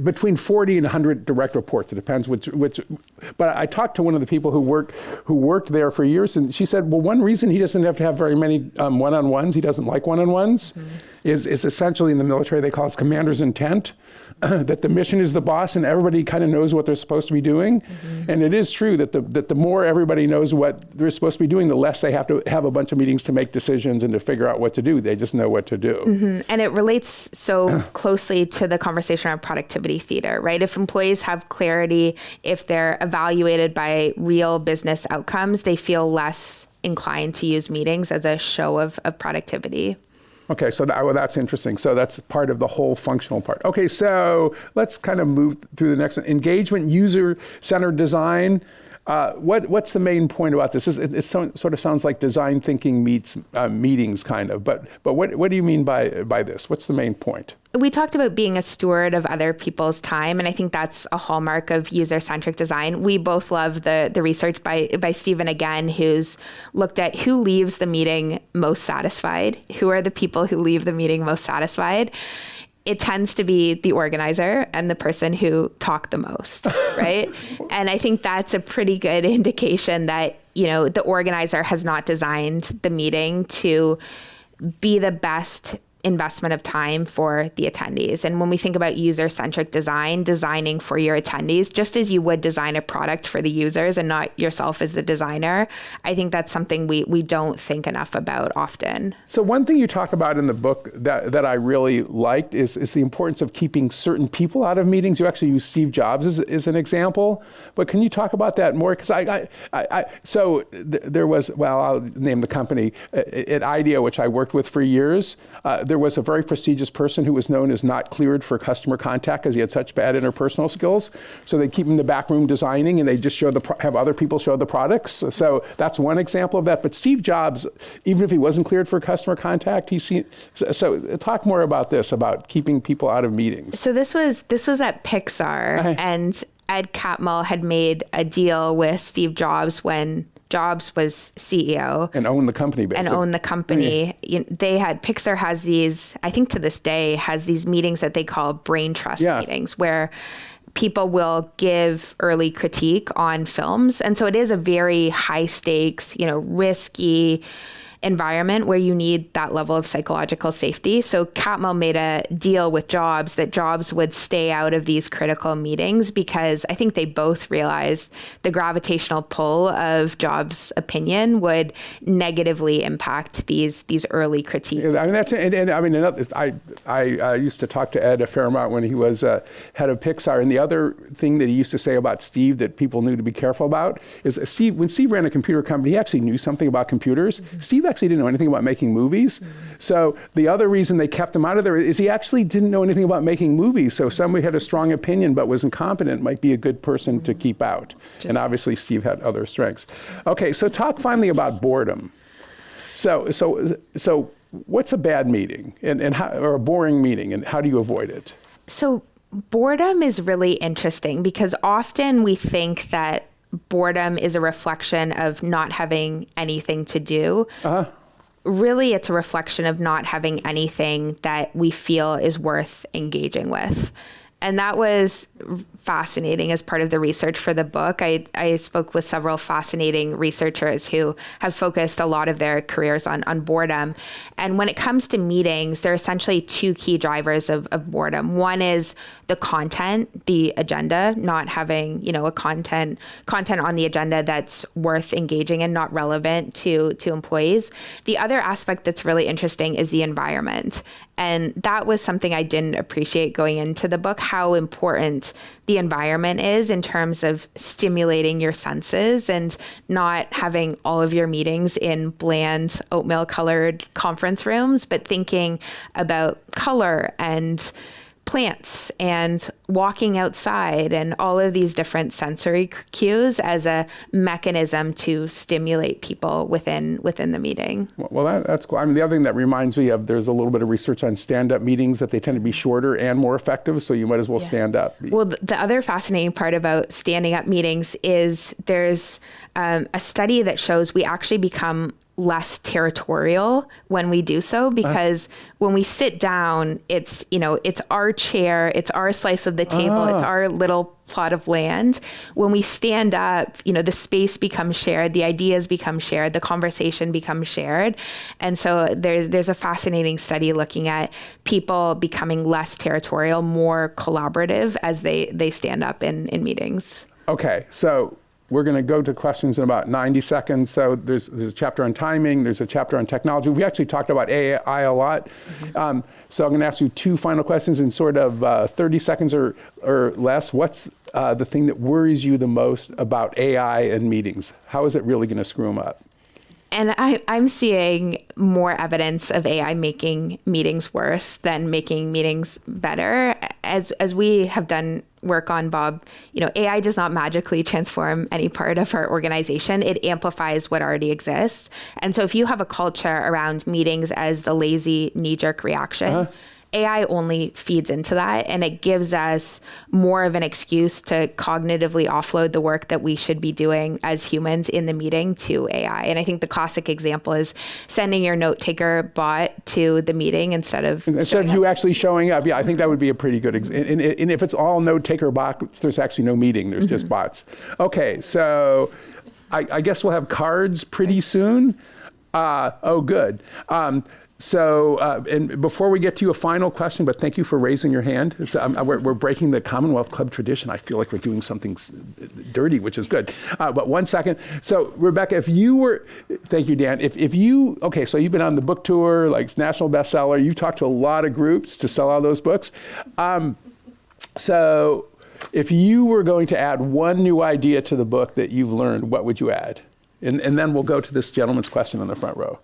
between 40 and 100 direct reports. It depends which. But I talked to one of the people who worked there for years, and she said, well, one reason he doesn't have to have very many one-on-ones, he doesn't like one-on-ones, is essentially in the military they call it commander's intent, that the mission is the boss and everybody kind of knows what they're supposed to be doing. And it is true that the more everybody knows what they're supposed to be doing, the less they have to have a bunch of meetings to make decisions and to figure out what to do. They just know what to do. And it relates so closely to the conversation around productivity theater, right? If employees have clarity, if they're evaluated by real business outcomes, they feel less inclined to use meetings as a show of productivity. Okay, so that's interesting. So that's part of the whole functional part. Okay, so let's kind of move through the next one. Engagement, user-centered design. What's the main point about this? It sort of sounds like design thinking meets meetings, kind of. But what do you mean by this? What's the main point? We talked about being a steward of other people's time, and I think that's a hallmark of user-centric design. We both love the research by Stephen again, who's looked at who leaves the meeting most satisfied. Who are the people who leave the meeting most satisfied? It tends to be the organizer and the person who talked the most, right? And I think that's a pretty good indication that, the organizer has not designed the meeting to be the best investment of time for the attendees. And when we think about user-centric design, designing for your attendees, just as you would design a product for the users and not yourself as the designer, I think that's something we don't think enough about often. So one thing you talk about in the book that I really liked is the importance of keeping certain people out of meetings. You actually use Steve Jobs as an example, but can you talk about that more? Because there was, well, I'll name the company, at IDEO, which I worked with for years, there was a very prestigious person who was known as not cleared for customer contact because he had such bad interpersonal skills. So they keep him in the back room designing, and they just have other people show the products. So that's one example of that. But Steve Jobs, even if he wasn't cleared for customer contact, so talk more about this, about keeping people out of meetings. So this was at Pixar, and Ed Catmull had made a deal with Steve Jobs when Jobs was CEO. And owned the company, basically. Pixar has these, I think to this day, has these meetings that they call brain trust meetings, where people will give early critique on films. And so it is a very high stakes, risky environment where you need that level of psychological safety. So Catmull made a deal with Jobs that Jobs would stay out of these critical meetings because I think they both realized the gravitational pull of Jobs' opinion would negatively impact these early critiques. I used to talk to Ed a fair amount when he was head of Pixar, and the other thing that he used to say about Steve that people knew to be careful about is when Steve ran a computer company, he actually knew something about computers. Mm-hmm. Steve actually didn't know anything about making movies. Mm-hmm. So the other reason they kept him out of there is he actually didn't know anything about making movies. So if somebody had a strong opinion but was incompetent, might be a good person to keep out. And obviously Steve had other strengths. Okay, so talk finally about boredom. So what's a bad meeting or a boring meeting, and how do you avoid it? So boredom is really interesting because often we think that boredom is a reflection of not having anything to do. Uh-huh. Really, it's a reflection of not having anything that we feel is worth engaging with. And that was fascinating as part of the research for the book. I spoke with several fascinating researchers who have focused a lot of their careers on boredom. And when it comes to meetings, there are essentially two key drivers of boredom. One is the content, the agenda, not having, a content on the agenda that's worth engaging and not relevant to employees. The other aspect that's really interesting is the environment. And that was something I didn't appreciate going into the book, how important the environment is in terms of stimulating your senses and not having all of your meetings in bland oatmeal colored conference rooms, but thinking about color and plants and walking outside and all of these different sensory cues as a mechanism to stimulate people within the meeting. Well, that's cool. The other thing that reminds me of, there's a little bit of research on stand-up meetings that they tend to be shorter and more effective, so you might as well stand up. Well, the other fascinating part about standing up meetings is there's a study that shows we actually become less territorial when we do so, because when we sit down, it's our chair, it's our slice of the table, it's our little plot of land. When we stand up, the space becomes shared, the ideas become shared, the conversation becomes shared. And so there's a fascinating study looking at people becoming less territorial, more collaborative as they stand up in meetings. Okay, so we're going to go to questions in about 90 seconds. So there's a chapter on timing. There's a chapter on technology. We actually talked about AI a lot. Mm-hmm. So I'm going to ask you two final questions in sort of 30 seconds or less. What's the thing that worries you the most about AI and meetings? How is it really going to screw them up? And I'm seeing more evidence of AI making meetings worse than making meetings better. As we have done work on, Bob, AI does not magically transform any part of our organization. It amplifies what already exists. And so if you have a culture around meetings as the lazy knee-jerk reaction, AI only feeds into that, and it gives us more of an excuse to cognitively offload the work that we should be doing as humans in the meeting to AI. And I think the classic example is sending your note taker bot to the meeting instead of you actually showing up. Yeah, I think that would be a pretty good example. And if it's all note taker bots, there's actually no meeting. There's just bots. Okay, so I guess we'll have cards pretty soon. Good. So, and before we get to a final question, but thank you for raising your hand. We're breaking the Commonwealth Club tradition. I feel like we're doing something dirty, which is good. But 1 second. So, Rebecca, if you were, thank you, Dan. If you, okay, so you've been on the book tour, like national bestseller. You've talked to a lot of groups to sell all those books. So, if you were going to add one new idea to the book that you've learned, what would you add? And then we'll go to this gentleman's question in the front row.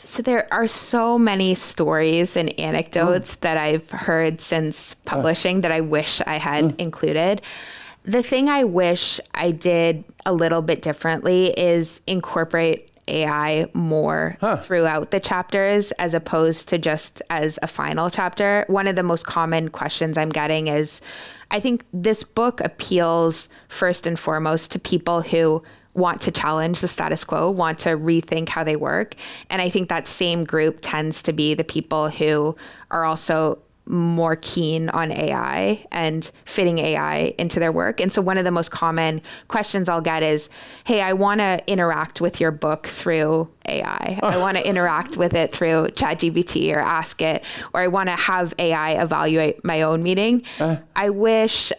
So there are so many stories and anecdotes that I've heard since publishing that I wish I had included. The thing I wish I did a little bit differently is incorporate AI more throughout the chapters as opposed to just as a final chapter. One of the most common questions I'm getting is, I think this book appeals first and foremost to people who want to challenge the status quo, want to rethink how they work. And I think that same group tends to be the people who are also more keen on AI and fitting AI into their work. And so one of the most common questions I'll get is, hey, I want to interact with your book through AI. I want to interact with it through ChatGPT or ask it, or I want to have AI evaluate my own meeting. I wish,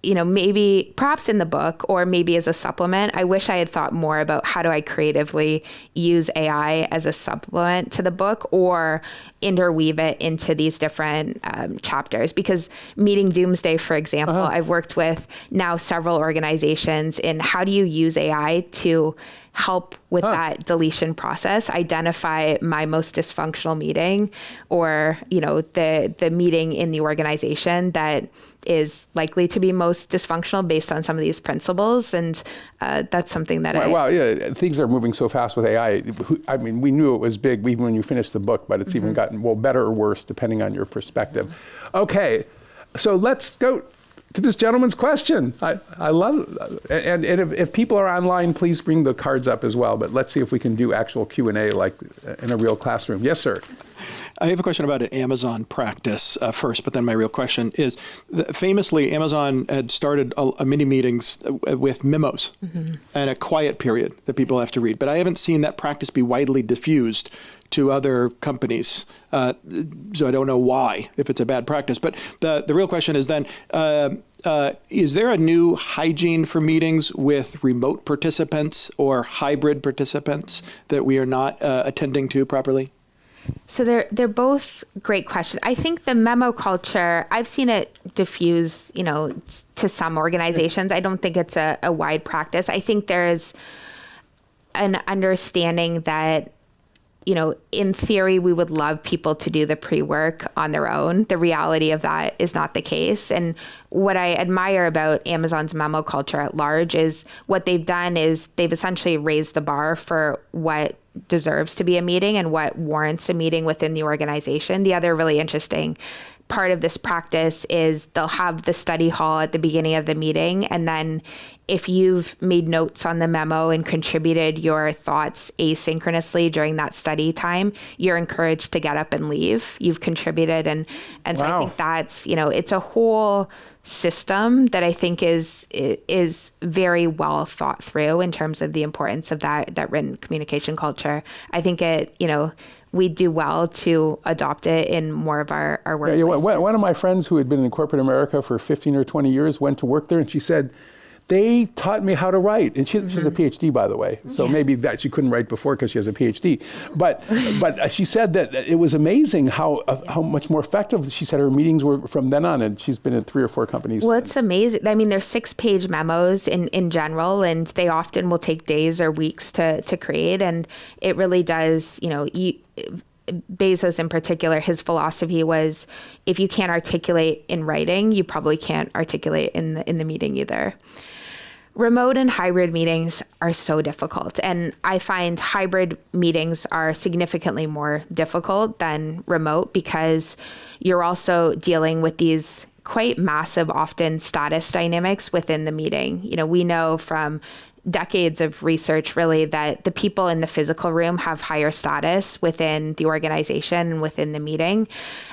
maybe perhaps in the book or maybe as a supplement, I wish I had thought more about how do I creatively use AI as a supplement to the book or interweave it into these different chapters. Because Meeting Doomsday, for example, I've worked with now several organizations in how do you use AI to help with that deletion process, identify my most dysfunctional meeting or, the meeting in the organization that is likely to be most dysfunctional based on some of these principles. And that's something that yeah, things are moving so fast with AI. I mean, we knew it was big even when you finished the book, but it's even gotten, better or worse, depending on your perspective. Okay, so let's go to this gentleman's question. I love it. And if people are online, please bring the cards up as well. But let's see if we can do actual Q&A like in a real classroom. Yes, sir. I have a question about an Amazon practice first, but then my real question is, famously, Amazon had started a mini meetings with memos and a quiet period that people have to read. But I haven't seen that practice be widely diffused to other companies. So I don't know why, if it's a bad practice. But the real question is then, is there a new hygiene for meetings with remote participants or hybrid participants that we are not attending to properly? So they're both great questions. I think the memo culture, I've seen it diffuse, to some organizations. I don't think it's a wide practice. I think there's an understanding that, in theory, we would love people to do the pre-work on their own. The reality of that is not the case. And what I admire about Amazon's memo culture at large is what they've done is they've essentially raised the bar for what deserves to be a meeting and what warrants a meeting within the organization. The other really interesting part of this practice is they'll have the study hall at the beginning of the meeting. And then if you've made notes on the memo and contributed your thoughts asynchronously during that study time, you're encouraged to get up and leave. You've contributed. And so I think that's, it's a whole system that I think is very well thought through in terms of the importance of that written communication culture. I think it, we do well to adopt it in more of our work. Yeah, one of my friends who had been in corporate America for 15 or 20 years went to work there, and she said, they taught me how to write. And she's a PhD, by the way. So maybe that she couldn't write before because she has a PhD. But she said that it was amazing how much more effective, she said, her meetings were from then on. And she's been in 3 or 4 companies. Well, it's amazing. I mean, there's 6-page memos in general, and they often will take days or weeks to create. And it really does, Bezos in particular, his philosophy was, if you can't articulate in writing, you probably can't articulate in the meeting either. Remote and hybrid meetings are so difficult. And I find hybrid meetings are significantly more difficult than remote because you're also dealing with these quite massive, often status dynamics within the meeting. We know from decades of research really that the people in the physical room have higher status within the organization and within the meeting.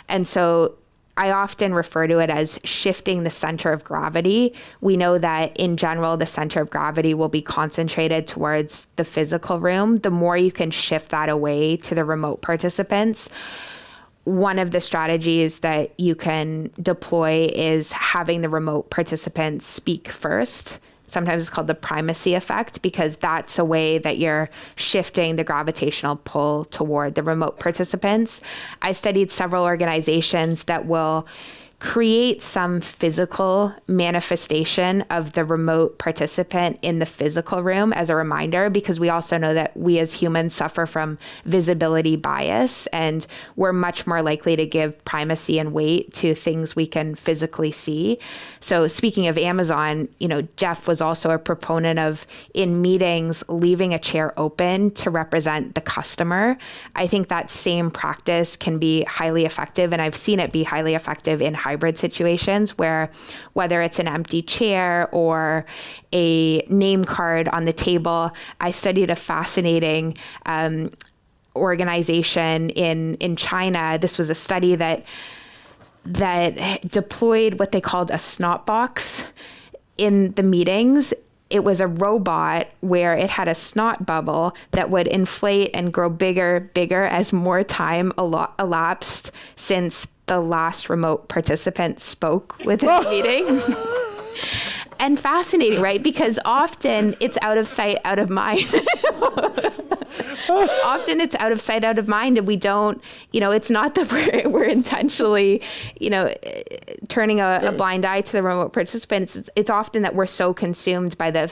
And so I often refer to it as shifting the center of gravity. We know that in general, the center of gravity will be concentrated towards the physical room. The more you can shift that away to the remote participants, one of the strategies that you can deploy is having the remote participants speak first. Sometimes it's called the primacy effect, because that's a way that you're shifting the gravitational pull toward the remote participants. I studied several organizations that will create some physical manifestation of the remote participant in the physical room as a reminder, because we also know that we as humans suffer from visibility bias, and we're much more likely to give primacy and weight to things we can physically see. So speaking of Amazon, Jeff was also a proponent of, in meetings, leaving a chair open to represent the customer. I think that same practice can be highly effective, and I've seen it be highly effective in hybrid situations where, whether it's an empty chair or a name card on the table. I studied a fascinating organization in China. This was a study that deployed what they called a snot box in the meetings. It was a robot where it had a snot bubble that would inflate and grow bigger as more time elapsed since the last remote participant spoke within the meeting. And fascinating, right? Because often it's out of sight, out of mind. Often it's out of sight, out of mind, and we don't, it's not that we're intentionally, turning a blind eye to the remote participants. It's often that we're so consumed by the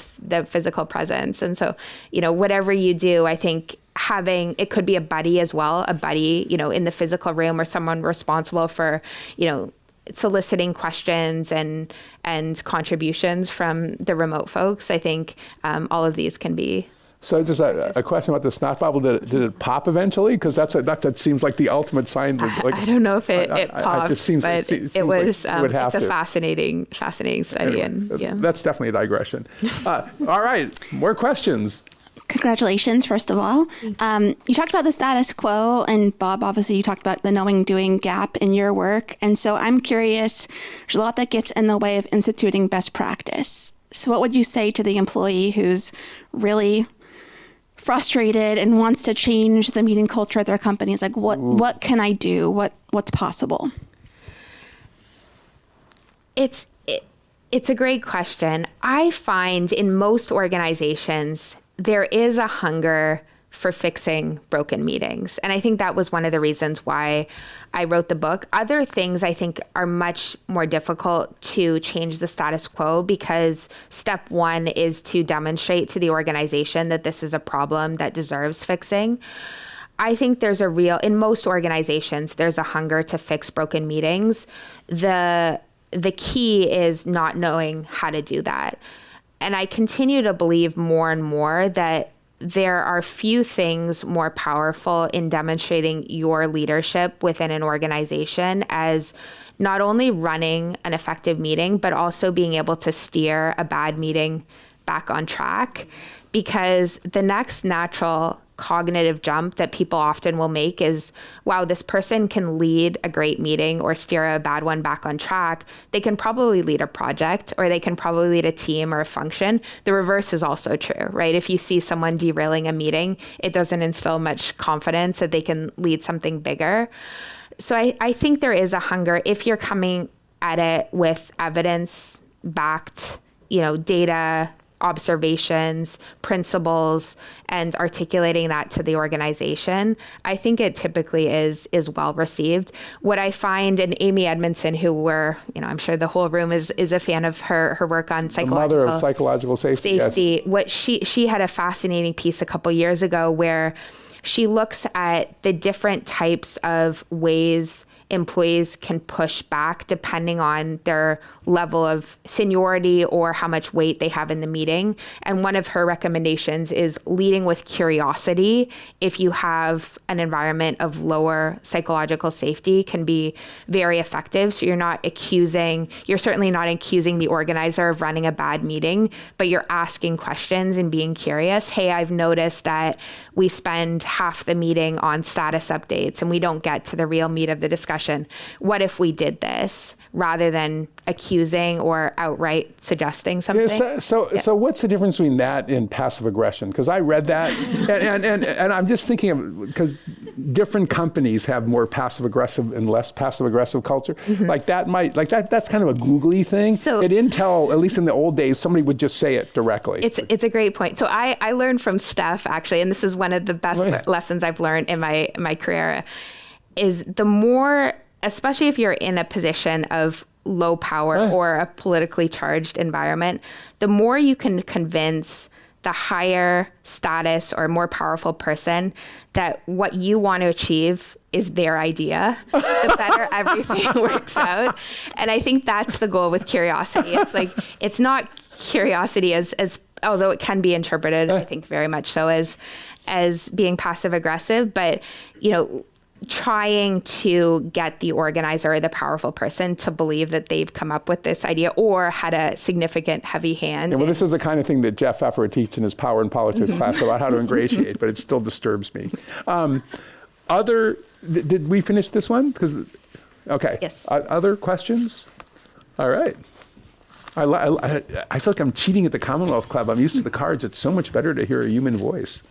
physical presence. And so, whatever you do, I think it could be a buddy as well, in the physical room, or someone responsible for, soliciting questions and contributions from the remote folks. I think all of these can be. So just a question about the snot bubble. Did it pop eventually? Because that seems like the ultimate sign. I don't know if it popped, it seems, but it was. It's a fascinating study, and that's definitely a digression. All right, more questions. Congratulations, first of all. You talked about the status quo, and Bob, obviously you talked about the knowing-doing gap in your work. And so I'm curious, there's a lot that gets in the way of instituting best practice. So what would you say to the employee who's really frustrated and wants to change the meeting culture at their company? It's like, what can I do? What's possible? It's a great question. I find in most organizations, there is a hunger for fixing broken meetings. And I think that was one of the reasons why I wrote the book. Other things I think are much more difficult to change the status quo, because step one is to demonstrate to the organization that this is a problem that deserves fixing. I think in most organizations, there's a hunger to fix broken meetings. The key is not knowing how to do that. And I continue to believe more and more that there are few things more powerful in demonstrating your leadership within an organization as not only running an effective meeting, but also being able to steer a bad meeting back on track. Because the next natural cognitive jump that people often will make is, wow, this person can lead a great meeting or steer a bad one back on track. They can probably lead a project, or they can probably lead a team or a function. The reverse is also true, right? If you see someone derailing a meeting, it doesn't instill much confidence that they can lead something bigger. So I think there is a hunger, if you're coming at it with evidence-backed, data, observations, principles, and articulating that to the organization. I think it typically is well received. What I find, and Amy Edmondson, who I'm sure the whole room is a fan of her work on psychological, the mother of psychological safety. Yes. What she had a fascinating piece a couple years ago where she looks at the different types of ways employees can push back depending on their level of seniority or how much weight they have in the meeting. And one of her recommendations is leading with curiosity. If you have an environment of lower psychological safety, can be very effective. So you're certainly not accusing the organizer of running a bad meeting, but you're asking questions and being curious. Hey, I've noticed that we spend half the meeting on status updates and we don't get to the real meat of the discussion. What if we did this rather than accusing or outright suggesting something? So what's the difference between that and passive aggression? Because I read that and I'm just thinking of, because different companies have more passive aggressive and less passive aggressive culture. Like that's kind of a googly thing. So at Intel, at least in the old days, somebody would just say it directly. It's a great point. So I learned from Steph, actually, and this is one of the best lessons I've learned in my career, is the more, especially if you're in a position of low power or a politically charged environment, the more you can convince the higher status or more powerful person that what you want to achieve is their idea, the better everything works out. And I think that's the goal with curiosity. It's like, it's not curiosity as although it can be interpreted, I think very much so, as being passive aggressive, but, trying to get the organizer or the powerful person to believe that they've come up with this idea or had a significant heavy hand. Yeah, well, this is the kind of thing that Jeff Pfeffer teaches in his Power and Politics class about how to ingratiate, but it still disturbs me. Did we finish this one? Okay. Yes. Other questions? All right. I feel like I'm cheating at the Commonwealth Club. I'm used to the cards. It's so much better to hear a human voice.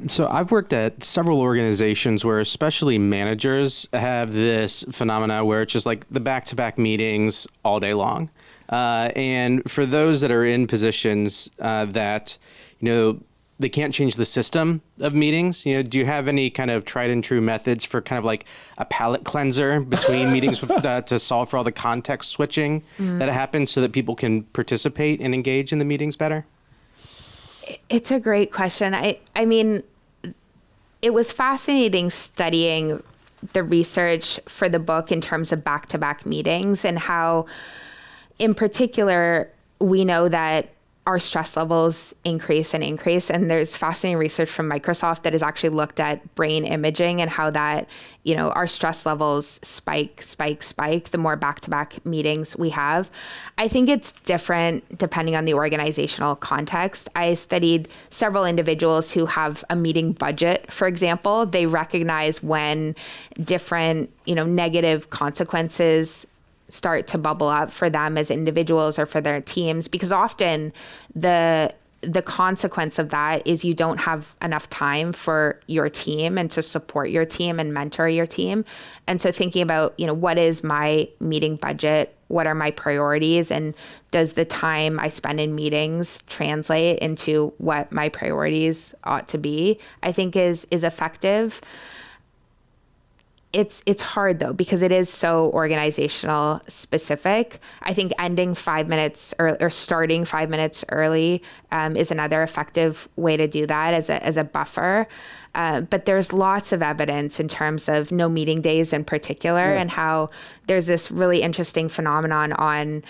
So I've worked at several organizations where especially managers have this phenomena where it's just like the back-to-back meetings all day long. And for those that are in positions that, they can't change the system of meetings, do you have any kind of tried and true methods for kind of like a palate cleanser between meetings to solve for all the context switching that happens so that people can participate and engage in the meetings better? It's a great question. I mean, it was fascinating studying the research for the book in terms of back-to-back meetings and how, in particular, we know that our stress levels increase. And there's fascinating research from Microsoft that has actually looked at brain imaging and how that, our stress levels spike the more back-to-back meetings we have. I think it's different depending on the organizational context. I studied several individuals who have a meeting budget, for example. They recognize when different, negative consequences start to bubble up for them as individuals or for their teams, because often the consequence of that is you don't have enough time for your team and to support your team and mentor your team. And so thinking about, what is my meeting budget? What are my priorities? And does the time I spend in meetings translate into what my priorities ought to be? I think is effective. It's hard though, because it is so organizational specific. I think ending 5 minutes or starting 5 minutes early is another effective way to do that as a buffer. But there's lots of evidence in terms of no meeting days in particular, and how there's this really interesting phenomenon on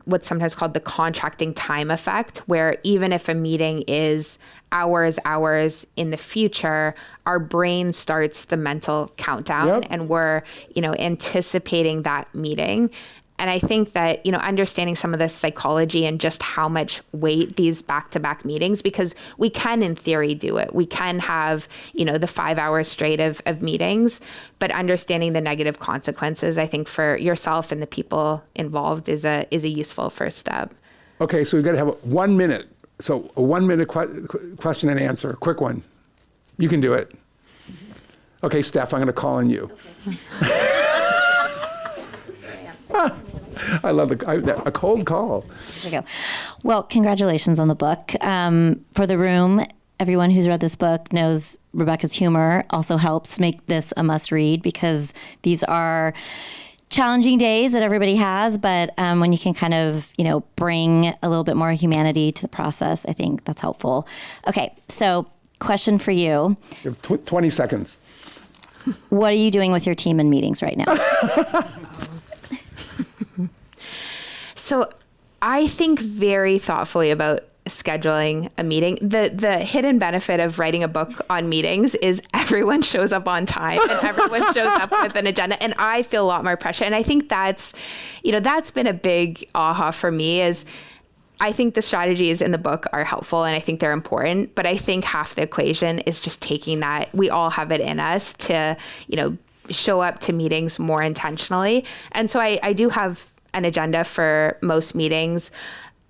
what's sometimes called the contracting time effect, where even if a meeting is hours in the future, our brain starts the mental countdown and we're, anticipating that meeting. And I think that, understanding some of the psychology and just how much weight these back-to-back meetings, because we can, in theory, do it. We can have, the 5 hours straight of meetings, but understanding the negative consequences, I think for yourself and the people involved is a useful first step. Okay, so we've got to have 1 minute. So a 1 minute question and answer, quick one. You can do it. Okay, Steph, I'm going to call on you. Okay. I love a cold call. There you go. Well, congratulations on the book. For the room, everyone who's read this book knows Rebecca's humor also helps make this a must read, because these are challenging days that everybody has, but when you can kind of, bring a little bit more humanity to the process, I think that's helpful. Okay, so question for you. You have 20 seconds. What are you doing with your team in meetings right now? So I think very thoughtfully about scheduling a meeting. The hidden benefit of writing a book on meetings is everyone shows up on time and everyone shows up with an agenda, and I feel a lot more pressure. And I think that's been a big aha for me, is I think the strategies in the book are helpful and I think they're important, but I think half the equation is just taking that. We all have it in us to, show up to meetings more intentionally. And so I do have an agenda for most meetings.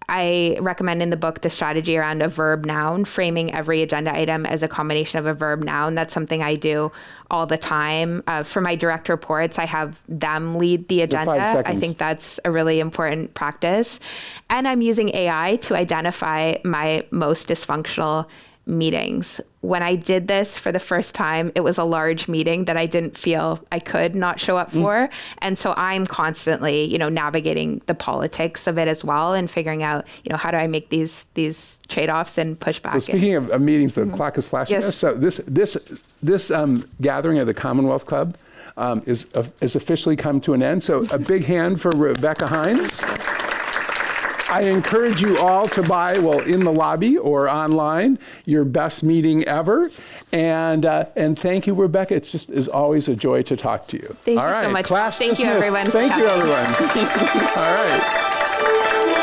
I recommend in the book the strategy around a verb noun, framing every agenda item as a combination of a verb noun. That's something I do all the time. For my direct reports, I have them lead the agenda. 5 seconds. I think that's a really important practice. And I'm using AI to identify my most dysfunctional meetings. When I did this for the first time, it was a large meeting that I didn't feel I could not show up for. And so I'm constantly, navigating the politics of it as well and figuring out, how do I make these trade-offs and push back. So speaking of meetings, the clock is flashing. Yes. Us. So this gathering of the Commonwealth Club is officially come to an end. So a big hand for Rebecca Hines. I encourage you all to buy, in the lobby or online, Your Best Meeting Ever. And thank you, Rebecca. It's just is always a joy to talk to you. Thank all you right, so much. Class Thank you, dismissed. everyone. Thank you, everyone. All right.